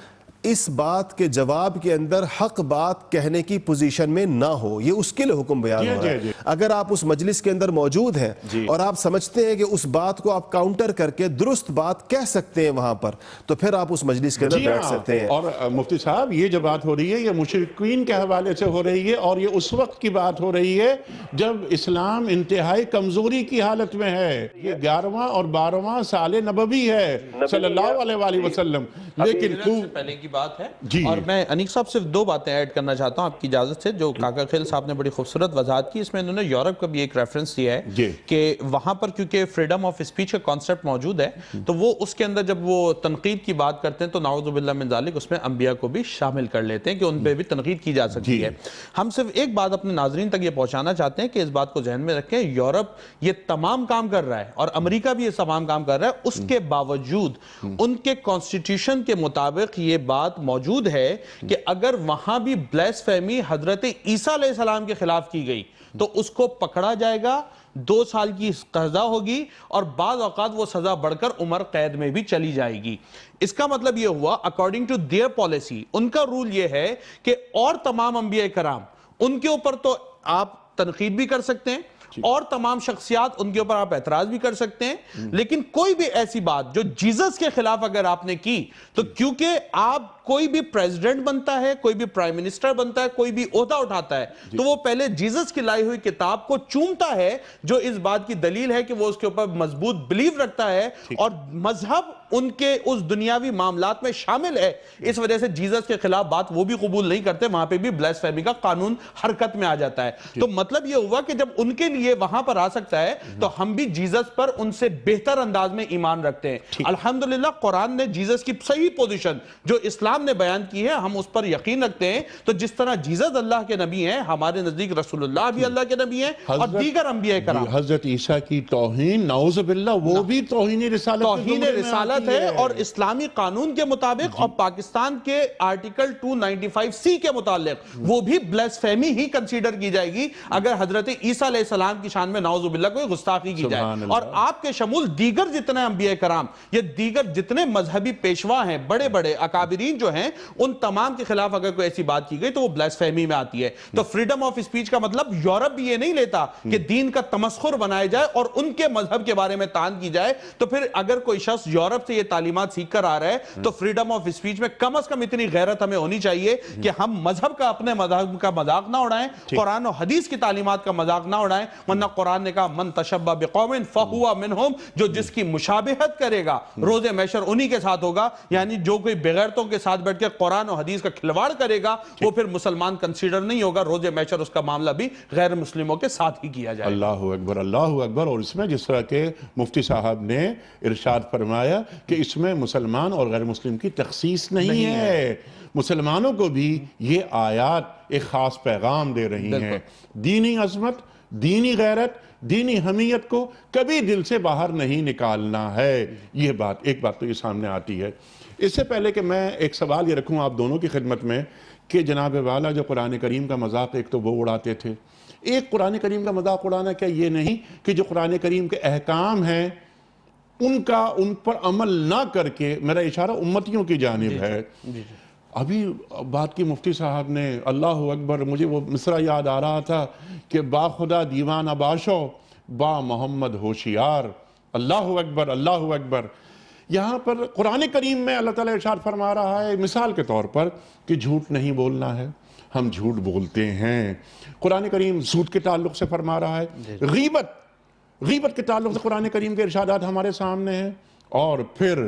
B: اس بات کے جواب کے اندر حق بات کہنے کی پوزیشن میں نہ ہو، یہ اس کے لیے حکم بیان ہو رہا ہے۔ اگر آپ اس مجلس کے اندر موجود ہیں اور آپ سمجھتے ہیں کہ اس بات کو آپ کاؤنٹر کر کے درست بات کہہ سکتے ہیں وہاں پر، تو پھر آپ اس مجلس کے اندر بیٹھ سکتے ہیں۔
A: اور مفتی صاحب یہ جو بات ہو رہی ہے یہ مشرکین کے حوالے سے ہو رہی ہے، اور یہ اس وقت کی بات ہو رہی ہے جب اسلام انتہائی کمزوری کی حالت میں ہے۔ یہ 11واں اور 12واں سال نبوی ہے صلی اللہ علیہ وآلہ وسلم، لیکن
C: پہلے کی بات ہے۔ اور میں انیق صاحب صرف دو باتیں ایڈ کرنا چاہتا ہوں آپ کی اجازت سے، جو کاکا خیل صاحب نے بڑی خوبصورت وضاحت کی۔ اس میں انہوں نے یورپ کا بھی ایک ریفرنس دیا ہے کہ وہاں پر کیونکہ فریڈم آف اسپیچ کا کانسیپٹ موجود ہے تو وہ اس کے اندر جب وہ تنقید کی بات کرتے ہیں تو نعوذ باللہ من ذالک اس میں انبیاء کو بھی شامل کر لیتے ہیں کہ ان پہ بھی تنقید کی جا سکتی ہے۔ ہم صرف ایک بات اپنے ناظرین تک یہ پہنچانا چاہتے ہیں کہ اس بات کو ذہن میں رکھیں، یورپ یہ تمام کام کر رہا ہے اور امریکہ بھی یہ تمام کام کر رہا ہے، اس کے باوجود ان کے کانسٹیٹیوشن کے مطابق یہ بات موجود ہے کہ اگر وہاں بھی بلیسفیمی حضرت عیسیٰ علیہ السلام کے خلاف کی گئی تو اس کو پکڑا جائے گا، 2 سال کی سزا ہوگی، اور بعض اوقات وہ سزا بڑھ کر عمر قید میں بھی چلی جائے گی۔ اس کا مطلب یہ ہوا اکارڈنگ ٹو دیئر پالیسی، ان کا رول یہ ہے کہ اور تمام انبیاء کرام ان کے اوپر تو آپ تنقید بھی کر سکتے ہیں اور تمام شخصیات ان کے اوپر آپ اعتراض بھی کر سکتے ہیں، لیکن کوئی بھی ایسی بات جو جیزس کے خلاف اگر آپ نے کی تو کیونکہ آپ کوئی بھی پریزیڈنٹ بنتا ہے، کوئی بھی پرائم منسٹر بنتا ہے، کوئی بھی عہدہ اٹھاتا ہے تو وہ پہلے جیزس کی لائی ہوئی کتاب کو چومتا ہے، جو اس بات کی دلیل ہے کہ وہ اس کے اوپر مضبوط بلیو رکھتا ہے اور مذہب ان کے اس دنیاوی معاملات میں شامل ہے، اس وجہ سے جیزس کے خلاف بات وہ بھی قبول نہیں کرتے، وہاں پہ بھی بلیسفیمی کا قانون حرکت میں آ جاتا ہے۔ تو مطلب یہ ہوا کہ جب ان کے لیے وہاں پر آ سکتا ہے تو ہم بھی جیزس پر ان سے بہتر انداز میں ایمان رکھتے ہیں۔ الحمدللہ قرآن نے جیزس کی صحیح پوزیشن جو اسلام نے بیان کی ہے ہم اس پر یقین رکھتے ہیں، تو جس طرح جیزس اللہ کے نبی ہیں، ہمارے نزدیک رسول اللہ بھی اللہ کے نبی ہیں اور دیگر انبیاء کرام۔
A: حضرت عیسیٰ کی توہین نعوذ باللہ وہ بھی توہین رسالت
C: توہین رسالت ہے، اور اسلامی قانون کے مطابق اور پاکستان کے آرٹیکل 295C کے متعلق وہ بھی بلیسفیمی ہی کنسیڈر کی جائے گی اگر حضرت عیسیٰ علیہ السلام کی شان میں نعوذ باللہ کوئی گستاخی کی جائے۔ اور آپ کے شمول دیگر جتنے انبیاء کرام یا دیگر جتنے مذہبی پیشوا ہیں، بڑے بڑے اکابرین جو ہیں، ان تمام کے خلاف اگر کوئی ایسی بات کی گئی تو وہ بلیسفیمی میں آتی ہے۔ تو فریڈم آف اسپیچ کا مطلب یورپ بھی یہ نہیں لیتا کہ دین کا تمسخر بنایا جائے اور ان کے مذہب کے بارے میں تان کی جائے، تو پھر اگر کوئی شخص یورپ سے یہ تعلیمات سیکھ کر آ رہا ہے تو فریڈم آف اسپیچ میں کم از کم اتنی غیرت ہمیں ہونی چاہیے کہ ہم مذہب کا، اپنے مذہب کا مذاق نہ اڑائیں، قرآن و حدیث کی تعلیمات کا مذاق نہ اڑائیں، ورنہ قرآن نے کہا من تشبہ بقوم فہو منہم، جو جس کی مشابہت کرے گا روز محشر انہی کے ساتھ ہوگا، یعنی جو کوئی بغیرتوں کے ساتھ بیٹھ کے قرآن و حدیث کا کھلواڑ کرے گا وہ پھر مسلمان کنسیڈر نہیں ہوگا، روز محشر اس کا معاملہ بھی غیر مسلموں کے ساتھ ہی کیا جائے۔
A: اللہ اکبر، اللہ اکبر۔ اور اس میں جس طرح کے مفتی صاحب نے ارشاد فرمایا کہ اس میں مسلمان اور غیر مسلم کی تخصیص نہیں ہے، مسلمانوں کو بھی یہ آیات ایک خاص پیغام دے رہی ہیں۔ دینی عظمت، دینی غیرت، دینی حمیت کو کبھی دل سے باہر نہیں نکالنا ہے، یہ بات ایک بات تو یہ سامنے آتی ہے۔ اس سے پہلے کہ میں ایک سوال یہ رکھوں آپ دونوں کی خدمت میں کہ جناب والا جو قرآن کریم کا مذاق ایک تو وہ اڑاتے تھے، ایک قرآن کریم کا مذاق اڑانا کیا یہ نہیں کہ جو قرآن کریم کے احکام ہیں ان پر عمل نہ کر کے، میرا اشارہ امتیوں کی جانب ہے۔ ابھی بات کی مفتی صاحب نے، اللہ اکبر، مجھے وہ مصرع یاد آ رہا تھا کہ با خدا دیوانہ باشو با محمد ہوشیار، اللہ اکبر، اللہ اکبر۔ یہاں پر قرآن کریم میں اللہ تعالیٰ ارشاد فرما رہا ہے مثال کے طور پر کہ جھوٹ نہیں بولنا ہے، ہم جھوٹ بولتے ہیں۔ قرآن کریم سود کے تعلق سے فرما رہا ہے، غیبت کے تعلق سے قرآن کریم کے ارشادات ہمارے سامنے ہیں، اور پھر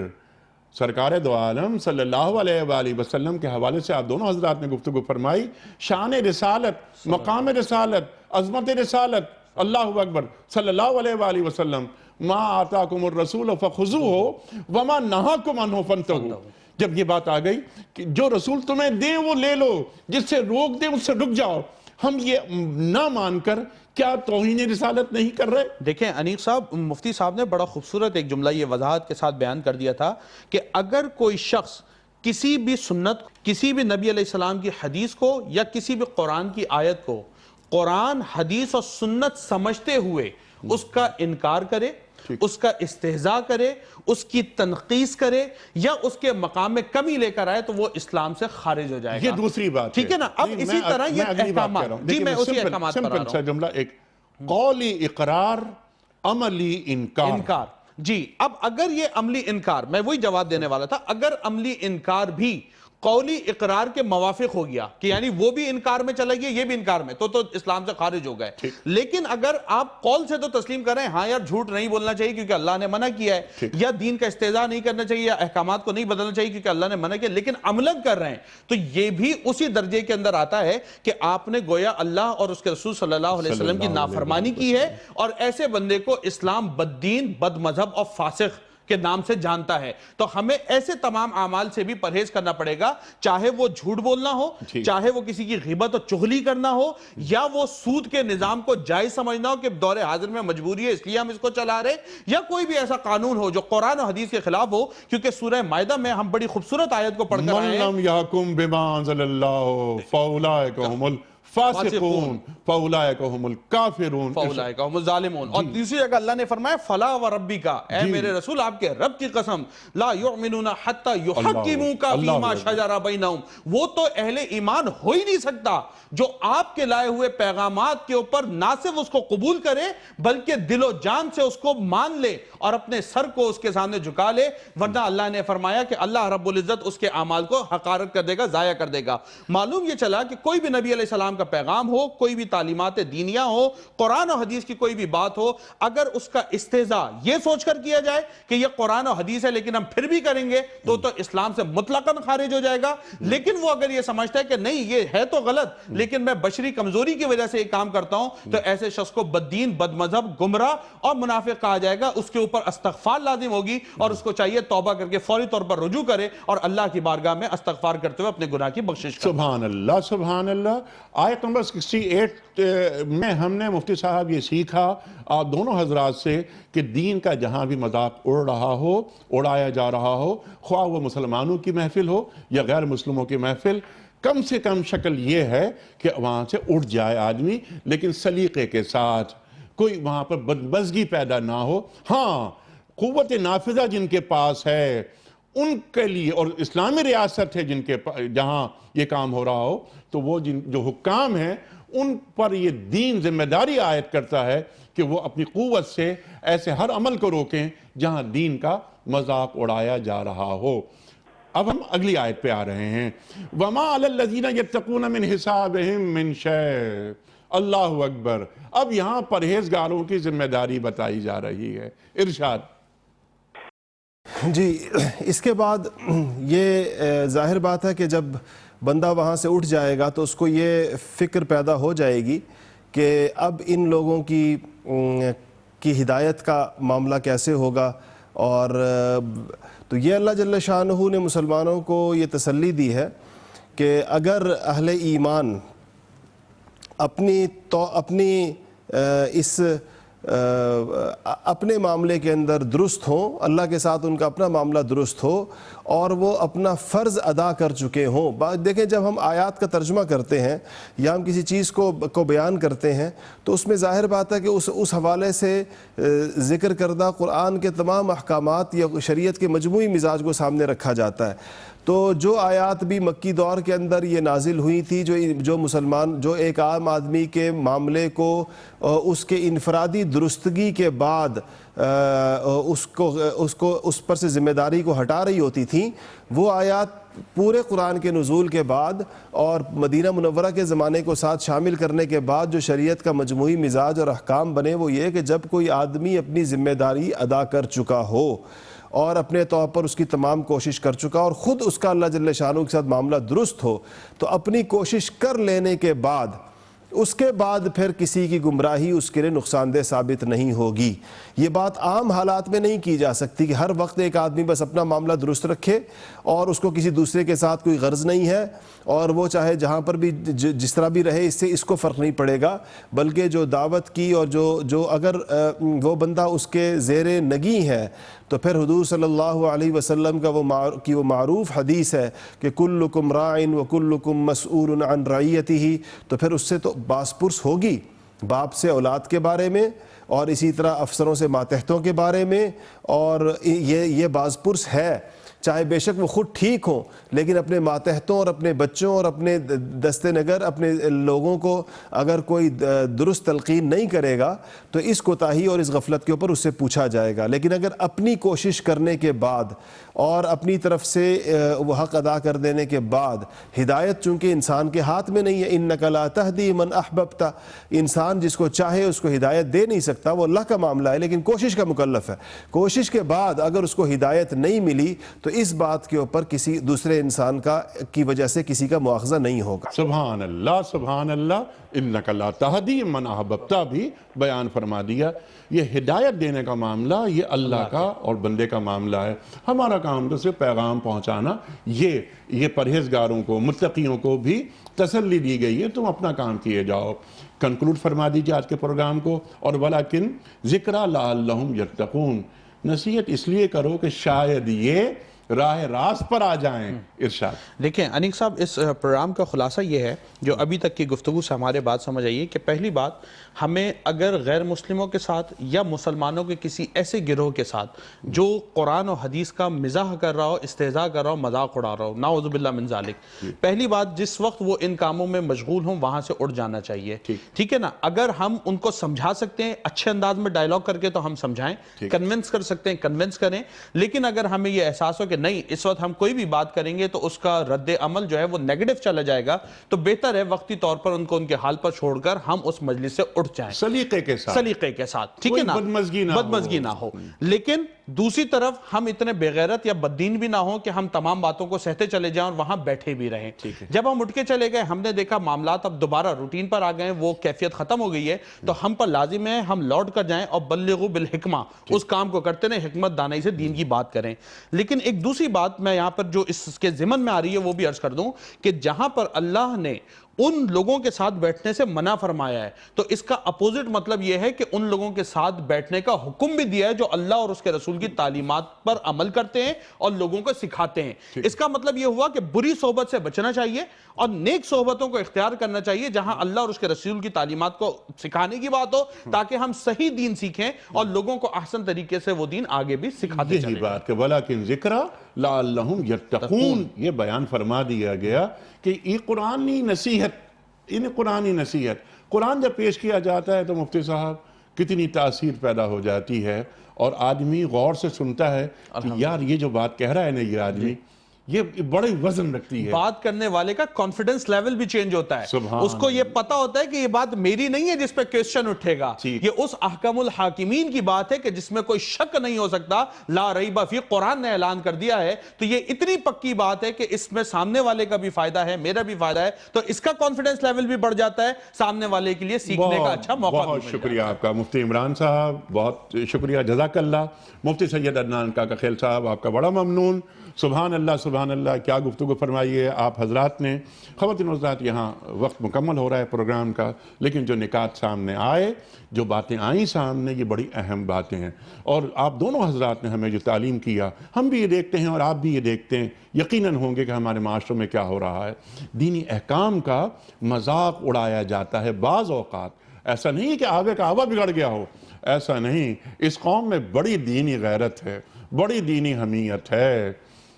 A: سرکار دو عالم صلی اللہ علیہ وآلہ وسلم کے حوالے سے آپ دونوں حضرات نے گفتگو فرمائی، شان رسالت، مقام رسالت، عظمت رسالت، اللہ اکبر، صلی اللہ علیہ وآلہ وسلم، ما آتاکم الرسول فخذوہ وما نہاکم عنہ فانتہوا۔ جب یہ بات آ گئی کہ جو رسول تمہیں دیں وہ لے لو، جس سے روک دیں اس سے رک جاؤ، ہم یہ نہ مان کر کیا توہین رسالت نہیں کر رہے؟
C: دیکھیں انیق صاحب، مفتی صاحب نے بڑا خوبصورت ایک جملہ یہ وضاحت کے ساتھ بیان کر دیا تھا کہ اگر کوئی شخص کسی بھی سنت، کسی بھی نبی علیہ السلام کی حدیث کو یا کسی بھی قرآن کی آیت کو قرآن، حدیث اور سنت سمجھتے ہوئے اس کا انکار کرے، اس کا استہزاء کرے، اس کی تنقیص کرے یا اس کے مقام میں کمی لے کر آئے تو وہ اسلام سے خارج ہو جائے گا۔
A: یہ دوسری بات
C: ٹھیک ہے نا؟ اب اسی طرح یہ احکامات، جی میں اسی احکامات پر آ رہا ہوں۔
A: سمپل سا جملہ، ایک قولی اقرار، عملی انکار۔
C: جی اب اگر یہ عملی انکار، میں وہی جواب دینے والا تھا، اگر عملی انکار بھی قولی اقرار کے موافق ہو گیا کہ یعنی وہ بھی انکار میں چلا گیا یہ بھی انکار میں، تو اسلام سے خارج ہو گئے۔ لیکن اگر آپ قول سے تو تسلیم کریں ہاں یار جھوٹ نہیں بولنا چاہیے کیونکہ اللہ نے منع کیا ہے، یا دین کا استہزاء نہیں کرنا چاہیے یا احکامات کو نہیں بدلنا چاہیے کیونکہ اللہ نے منع کیا، لیکن عملاً کر رہے ہیں، تو یہ بھی اسی درجے کے اندر آتا ہے کہ آپ نے گویا اللہ اور اس کے رسول صلی اللہ علیہ وسلم کی نافرمانی کی ہے، اور ایسے بندے کو اسلام بد دین، بد مذہب اور فاسق کے نام سے جانتا ہے۔ تو ہمیں ایسے تمام اعمال سے بھی پرہیز کرنا پڑے گا، چاہے وہ جھوٹ بولنا ہو، چاہے وہ کسی کی غیبت اور چغلی کرنا ہو، یا وہ سود کے نظام کو جائز سمجھنا ہو کہ دور حاضر میں مجبوری ہے اس لیے ہم اس کو چلا رہے، یا کوئی بھی ایسا قانون ہو جو قرآن و حدیث کے خلاف ہو، کیونکہ سورہ مائدہ میں ہم بڑی خوبصورت آیت کو پڑھ کر آئے ہیں،
A: من لم یحکم بما انزل اللہ فاولئک هم فاسقون فاولئک هم الکافرون
C: فاولئک هم الظالمون. اور دوسری جگہ اللہ نے فرمایا فلا وربک، اے میرے رسول آپ کے رب کی قسم، لا یؤمنون حتی یحکموک فیما شجر بینہم، وہ تو اہل ایمان ہو ہی نہیں سکتا جو آپ کے لائے ہوئے پیغامات کے اوپر نہ صرف اس کو قبول کرے بلکہ دل و جان سے اس کو مان لے اور اپنے سر کو اس کے سامنے جھکا لے، ورنہ اللہ نے فرمایا کہ اللہ رب العزت اس کے اعمال کو حقارت کر دے گا، ضائع کر دے گا. معلوم یہ چلا کہ کوئی بھی نبی علیہ السلام کا پیغام ہو، کوئی بھی تعلیمات دینیہ ہو، قرآن و حدیث کی کوئی بھی بات ہو، اگر اس کا استہزاء یہ سوچ کر کیا جائے کہ یہ قرآن و حدیث ہے لیکن ہم پھر بھی کریں گے تو اسلام سے مطلقاً خارج ہو جائے گا. لیکن وہ اگر یہ سمجھتا ہے کہ نہیں یہ ہے تو غلط لیکن میں بشری کمزوری کی وجہ سے یہ کام کرتا ہوں، تو ایسے شخص کو بددین، بد مذہب، گمراہ اور منافق کہا جائے گا. اس کے اوپر استغفار لازم ہوگی اور اس کو چاہیے توبہ کر کے فوری طور پر رجوع کرے اور اللہ کی بارگاہ میں استغفار کرتے ہوئے اپنے گناہ کی بخشش کرے.
A: سبحان اللہ سبحان اللہ. آیت نمبر 68 میں ہم نے مفتی صاحب یہ سیکھا آپ دونوں حضرات سے کہ دین کا جہاں بھی مذاق اڑ رہا ہو، اڑایا جا رہا ہو، خواہ وہ مسلمانوں کی محفل ہو یا غیر مسلموں کی محفل، کم سے کم شکل یہ ہے کہ وہاں سے اٹھ جائے آدمی لیکن سلیقے کے ساتھ، کوئی وہاں پر بدمزگی پیدا نہ ہو. ہاں قوت نافذہ جن کے پاس ہے ان کے لیے، اور اسلامی ریاست ہے جن کے جہاں یہ کام ہو رہا ہو، تو وہ جو حکام ہیں ان پر یہ دین ذمہ داری عائد کرتا ہے کہ وہ اپنی قوت سے ایسے ہر عمل کو روکیں جہاں دین کا مذاق اڑایا جا رہا ہو. اب ہم اگلی آیت پہ آ رہے ہیں. وَمَا عَلَى الَّذِينَ يَتَّقُونَ مِنْ حِسَابِهِمْ مِنْ شَيْءٍ. اللہ اکبر. اب یہاں پرہیزگاروں کی ذمہ داری بتائی جا رہی ہے. ارشاد.
B: جی اس کے بعد یہ ظاہر بات ہے کہ جب بندہ وہاں سے اٹھ جائے گا تو اس کو یہ فکر پیدا ہو جائے گی کہ اب ان لوگوں کی ہدایت کا معاملہ کیسے ہوگا. اور تو یہ اللہ جل شانہ نے مسلمانوں کو یہ تسلی دی ہے کہ اگر اہل ایمان اپنے معاملے کے اندر درست ہوں، اللہ کے ساتھ ان کا اپنا معاملہ درست ہو اور وہ اپنا فرض ادا کر چکے ہوں. دیکھیں جب ہم آیات کا ترجمہ کرتے ہیں یا ہم کسی چیز کو بیان کرتے ہیں تو اس میں ظاہر بات ہے کہ اس حوالے سے ذکر کردہ قرآن کے تمام احکامات یا شریعت کے مجموعی مزاج کو سامنے رکھا جاتا ہے. تو جو آیات بھی مکی دور کے اندر یہ نازل ہوئی تھی جو مسلمان، جو ایک عام آدمی کے معاملے کو اس کے انفرادی درستگی کے بعد اس پر سے ذمہ داری کو ہٹا رہی ہوتی تھیں، وہ آیات پورے قرآن کے نزول کے بعد اور مدینہ منورہ کے زمانے کو ساتھ شامل کرنے کے بعد جو شریعت کا مجموعی مزاج اور احکام بنے وہ یہ کہ جب کوئی آدمی اپنی ذمہ داری ادا کر چکا ہو اور اپنے طور پر اس کی تمام کوشش کر چکا اور خود اس کا اللہ جل شانہ کے ساتھ معاملہ درست ہو، تو اپنی کوشش کر لینے کے بعد اس کے بعد پھر کسی کی گمراہی اس کے لیے نقصان دہ ثابت نہیں ہوگی. یہ بات عام حالات میں نہیں کی جا سکتی کہ ہر وقت ایک آدمی بس اپنا معاملہ درست رکھے اور اس کو کسی دوسرے کے ساتھ کوئی غرض نہیں ہے اور وہ چاہے جہاں پر بھی جس طرح بھی رہے اس کو فرق نہیں پڑے گا. بلکہ جو دعوت کی اور جو اگر وہ بندہ اس کے زیر نگی ہے تو پھر حضور صلی اللہ علیہ وسلم کا وہ معروف حدیث ہے کہ کلکم راعٍ وکلکم مسئول عن رعیتہ، تو پھر اس سے تو باس پرس ہوگی، باپ سے اولاد کے بارے میں اور اسی طرح افسروں سے ماتحتوں کے بارے میں، اور یہ باس پرس ہے چاہے بے شک وہ خود ٹھیک ہوں لیکن اپنے ماتحتوں اور اپنے بچوں اور اپنے دست نگر اپنے لوگوں کو اگر کوئی درست تلقین نہیں کرے گا تو اس کوتاہی اور اس غفلت کے اوپر اس سے پوچھا جائے گا. لیکن اگر اپنی کوشش کرنے کے بعد اور اپنی طرف سے وہ حق ادا کر دینے کے بعد، ہدایت چونکہ انسان کے ہاتھ میں نہیں ہے، انک لا تہدی من احببت، انسان جس کو چاہے اس کو ہدایت دے نہیں سکتا، وہ اللہ کا معاملہ ہے لیکن کوشش کا مکلف ہے. کوشش کے بعد اگر اس کو ہدایت نہیں ملی تو اس بات کے اوپر کسی دوسرے انسان کی وجہ سے کسی کا مواخذہ نہیں ہوگا.
A: سبحان اللہ سبحان اللہ. انک لا تہدی من احببت بھی بیان فرما دیا. یہ ہدایت دینے کا معاملہ یہ اللہ کا اور بندے کا معاملہ ہے. ہمارا کام تو صرف پیغام پہنچانا. یہ پرہیزگاروں کو، متقیوں کو بھی تسلی دی گئی ہے، تم اپنا کام کیے جاؤ. کنکلوڈ فرما دیجیے آج کے پروگرام کو. اور ولیکن ذکریٰ لعلہم یتقون، نصیحت اس لیے کرو کہ شاید یہ راہ راست پر آ جائیں. ارشاد.
C: دیکھیں انیق صاحب، اس پروگرام کا خلاصہ یہ ہے جو ابھی تک کی گفتگو سے ہمارے بات سمجھ آئی ہے کہ پہلی بات، ہمیں اگر غیر مسلموں کے ساتھ یا مسلمانوں کے کسی ایسے گروہ کے ساتھ جو قرآن و حدیث کا مزاح کر رہا ہو، استہزاء کر رہا ہو، مذاق اڑا رہا ہو، نعوذ باللہ من ذالک، پہلی بات جس وقت وہ ان کاموں میں مشغول ہوں وہاں سے اٹھ جانا چاہیے. ٹھیک ہے نا؟ اگر ہم ان کو سمجھا سکتے ہیں اچھے انداز میں ڈائلاگ کر کے تو ہم سمجھائیں، کنونس کر سکتے ہیں کنونس کریں، لیکن اگر ہمیں یہ احساس ہو کہ نہیں اس وقت ہم کوئی بھی بات کریں گے تو اس کا رد عمل جو ہے وہ نیگیٹو چلا جائے گا، تو بہتر ہے وقتی طور پر ان کو ان کے حال پر چھوڑ کر ہم اس مجلس سے اٹھ جائیں
A: سلیقے کے ساتھ.
C: ٹھیک ہے نا؟
A: بدمزگی
C: نہ ہو. لیکن دوسری طرف ہم اتنے بے غیرت یا بددین بھی نہ ہوں کہ ہم تمام باتوں کو سہتے چلے جائیں اور وہاں بیٹھے بھی رہیں. جب ہم اٹھ کے چلے گئے، ہم نے دیکھا معاملات اب دوبارہ روٹین پر آ گئے، وہ کیفیت ختم ہو گئی ہے، تو ہم پر لازم ہے ہم لوٹ کر جائیں اور بلغوا بالحکمہ، اس کام کو کرتے رہیں، حکمت دانائی سے دین کی بات کریں. لیکن ایک دوسری بات میں یہاں پر جو اس کے ضمن میں آ رہی ہے وہ بھی عرض کر دوں کہ جہاں پر اللہ نے ان لوگوں کے ساتھ بیٹھنے سے منع فرمایا ہے تو اس کا اپوزٹ مطلب یہ ہے کہ ان لوگوں کے ساتھ بیٹھنے کا حکم بھی دیا ہے جو اللہ اور اس کے رسول کی تعلیمات پر عمل کرتے ہیں اور لوگوں کو سکھاتے ہیں. اس کا مطلب یہ ہوا کہ بری صحبت سے بچنا چاہیے اور نیک صحبتوں کو اختیار کرنا چاہیے جہاں اللہ اور اس کے رسول کی تعلیمات کو سکھانے کی بات ہو، تاکہ ہم صحیح دین سیکھیں اور لوگوں کو احسن طریقے سے وہ دین آگے بھی سکھاتے چلیں.
A: یہی بات کہ وَلَكِنْ ذِكْرَ لَعَلَّهُمْ يَتَّقُونَ، یہ بیان فرما دیا گیا کہ یہ قرآنی نصیحت قرآن جب پیش کیا جاتا ہے تو مفتی صاحب کتنی تاثیر پیدا ہو جاتی ہے، اور آدمی غور سے سنتا ہے کہ یار یہ جو بات کہہ رہا ہے نا یہ آدمی، یہ بڑے وزن رکھتی ہے.
C: بات کرنے والے کا کانفیڈنس لیول بھی چینج ہوتا ہے. اس کو یہ پتا ہوتا ہے کہ یہ بات میری نہیں ہے جس پہ کوسچن اٹھے گا، یہ اس احکم الحاکمین کی بات ہے کہ جس میں کوئی شک نہیں ہو سکتا. لا ریب فی، قرآن نے اعلان کر دیا ہے، تو یہ اتنی پکی بات ہے کہ اس میں سامنے والے کا بھی فائدہ ہے، میرا بھی فائدہ ہے، تو اس کا کانفیڈنس لیول بھی بڑھ جاتا ہے، سامنے والے کے لیے سیکھنے کا اچھا موقع.
A: بہت شکریہ آپ کا مفتی عمران صاحب، بہت شکریہ، جزاک اللہ. مفتی سید عدنان کاکا خیل صاحب، آپ کا بڑا ممنون. سبحان اللہ سبحان اللہ، کیا گفتگو فرمائی ہے آپ حضرات نے. خواتین و حضرات، یہاں وقت مکمل ہو رہا ہے پروگرام کا، لیکن جو نکات سامنے آئے، جو باتیں آئیں سامنے، یہ بڑی اہم باتیں ہیں، اور آپ دونوں حضرات نے ہمیں جو تعلیم کیا، ہم بھی یہ دیکھتے ہیں اور آپ بھی یہ دیکھتے ہیں، یقیناً ہوں گے کہ ہمارے معاشروں میں کیا ہو رہا ہے. دینی احکام کا مذاق اڑایا جاتا ہے بعض اوقات. ایسا نہیں کہ آگے کا آوا بگڑ گیا ہو، ایسا نہیں. اس قوم میں بڑی دینی غیرت ہے، بڑی دینی حمیت ہے.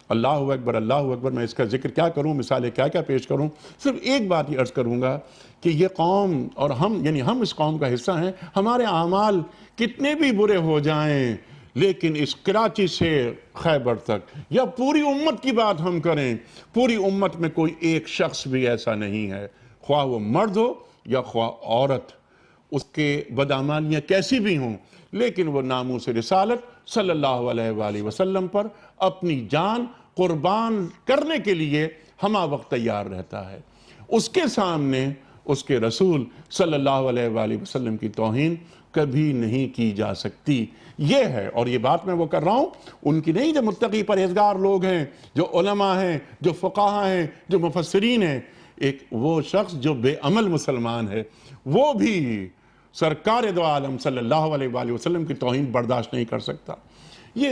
A: اللہ اکبر اللہ اکبر. میں اس کا ذکر کیا کروں، مثالیں کیا کیا پیش کروں. صرف ایک بات یہ عرض کروں گا کہ یہ قوم اور ہم اس قوم کا حصہ ہیں. ہمارے اعمال کتنے بھی برے ہو جائیں، لیکن اس کراچی سے خیبر تک یا پوری امت کی بات ہم کریں، پوری امت میں کوئی ایک شخص بھی ایسا نہیں ہے، خواہ وہ مرد ہو یا خواہ عورت، اس کے بدعمالیاں کیسی بھی ہوں، لیکن وہ ناموس رسالت صلی اللہ علیہ وآلہ وسلم پر اپنی جان قربان کرنے کے لیے ہمہ وقت تیار رہتا ہے. اس کے سامنے اس کے رسول صلی اللہ علیہ وآلہ وسلم کی توہین کبھی نہیں کی جا سکتی. یہ ہے، اور یہ بات میں وہ کر رہا ہوں ان کی نہیں جو متقی پرہیزگار لوگ ہیں، جو علماء ہیں، جو فقہاء ہیں، جو مفسرین ہیں. ایک وہ شخص جو بے عمل مسلمان ہے، وہ بھی سرکار دو عالم صلی اللہ علیہ وآلہ وسلم کی توہین برداشت نہیں کر سکتا. یہ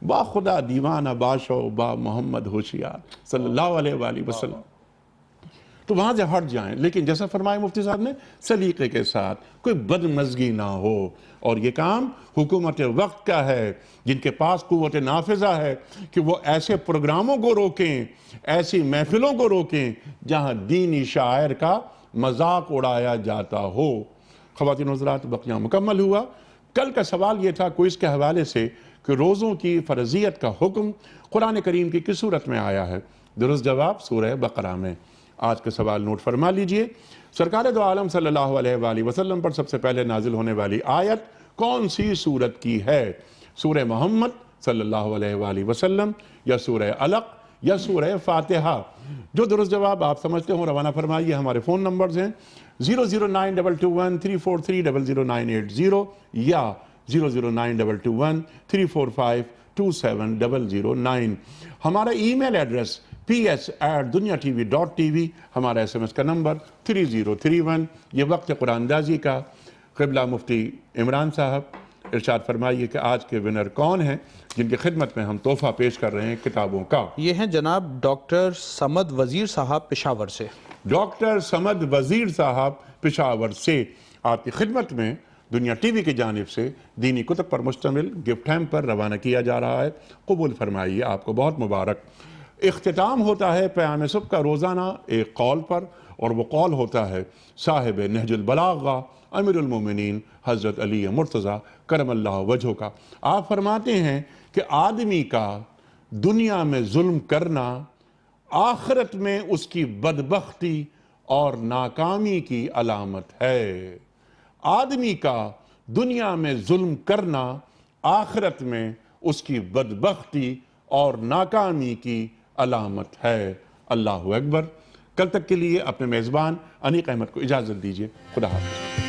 A: با خدا دیوانہ باشو با محمد ہوشیار صلی اللہ علیہ وآلہ وسلم. تو وہاں سے ہٹ جائیں، لیکن جیسا فرمایا مفتی صاحب نے، سلیقے کے ساتھ، کوئی بدمزگی نہ ہو. اور یہ کام حکومت وقت کا ہے، جن کے پاس قوت نافذہ ہے کہ وہ ایسے پروگراموں کو روکیں، ایسی محفلوں کو روکیں جہاں دینی شاعر کا مذاق اڑایا جاتا ہو. خواتین و حضرات، بقیہ مکمل ہوا. کل کا سوال یہ تھا کوئز کے حوالے سے کہ روزوں کی فرضیت کا حکم قرآن کریم کی کس صورت میں آیا ہے. درست جواب سورہ بقرہ میں. آج کا سوال نوٹ فرما لیجئے. سرکار دو عالم صلی اللہ علیہ وآلہ وسلم پر سب سے پہلے نازل ہونے والی آیت کون سی سورت کی ہے؟ سورہ محمد صلی اللہ علیہ وآلہ وسلم، یا سورہ علق، یا سورہ فاتحہ؟ جو درست جواب آپ سمجھتے ہوں روانہ فرمائیے. ہمارے فون نمبرز ہیں 0092213450980 یا 0092213452709. ہمارا ای میل ایڈریس ps@dunyatv.tv. ہمارا SMS کا نمبر 3031. یہ وقت قرآن اندازی کا. قبلہ مفتی عمران صاحب ارشاد فرمائیے کہ آج کے ونر کون ہیں جن کی خدمت میں ہم تحفہ پیش کر رہے ہیں کتابوں کا؟
C: یہ ہیں جناب ڈاکٹر سمد وزیر صاحب پشاور سے۔
A: ڈاکٹر سمد وزیر صاحب پشاور سے آپ کی خدمت میں دنیا ٹی وی کی جانب سے دینی کتب پر مشتمل گفٹ ہیمپر روانہ کیا جا رہا ہے، قبول فرمائیے، آپ کو بہت مبارک۔ اختتام ہوتا ہے پیام صبح کا روزانہ ایک قول پر، اور وہ قول ہوتا ہے صاحب نہج البلاغہ امیر المومنین حضرت علی مرتضیٰ کرم اللہ وجہہ کا۔ آپ فرماتے ہیں کہ آدمی کا دنیا میں ظلم کرنا آخرت میں اس کی بدبختی اور ناکامی کی علامت ہے۔ آدمی کا دنیا میں ظلم کرنا آخرت میں اس کی بدبختی اور ناکامی کی علامت ہے۔ اللہ اکبر۔ کل تک کے لیے اپنے میزبان انیق احمد کو اجازت دیجیے۔ خدا حافظ۔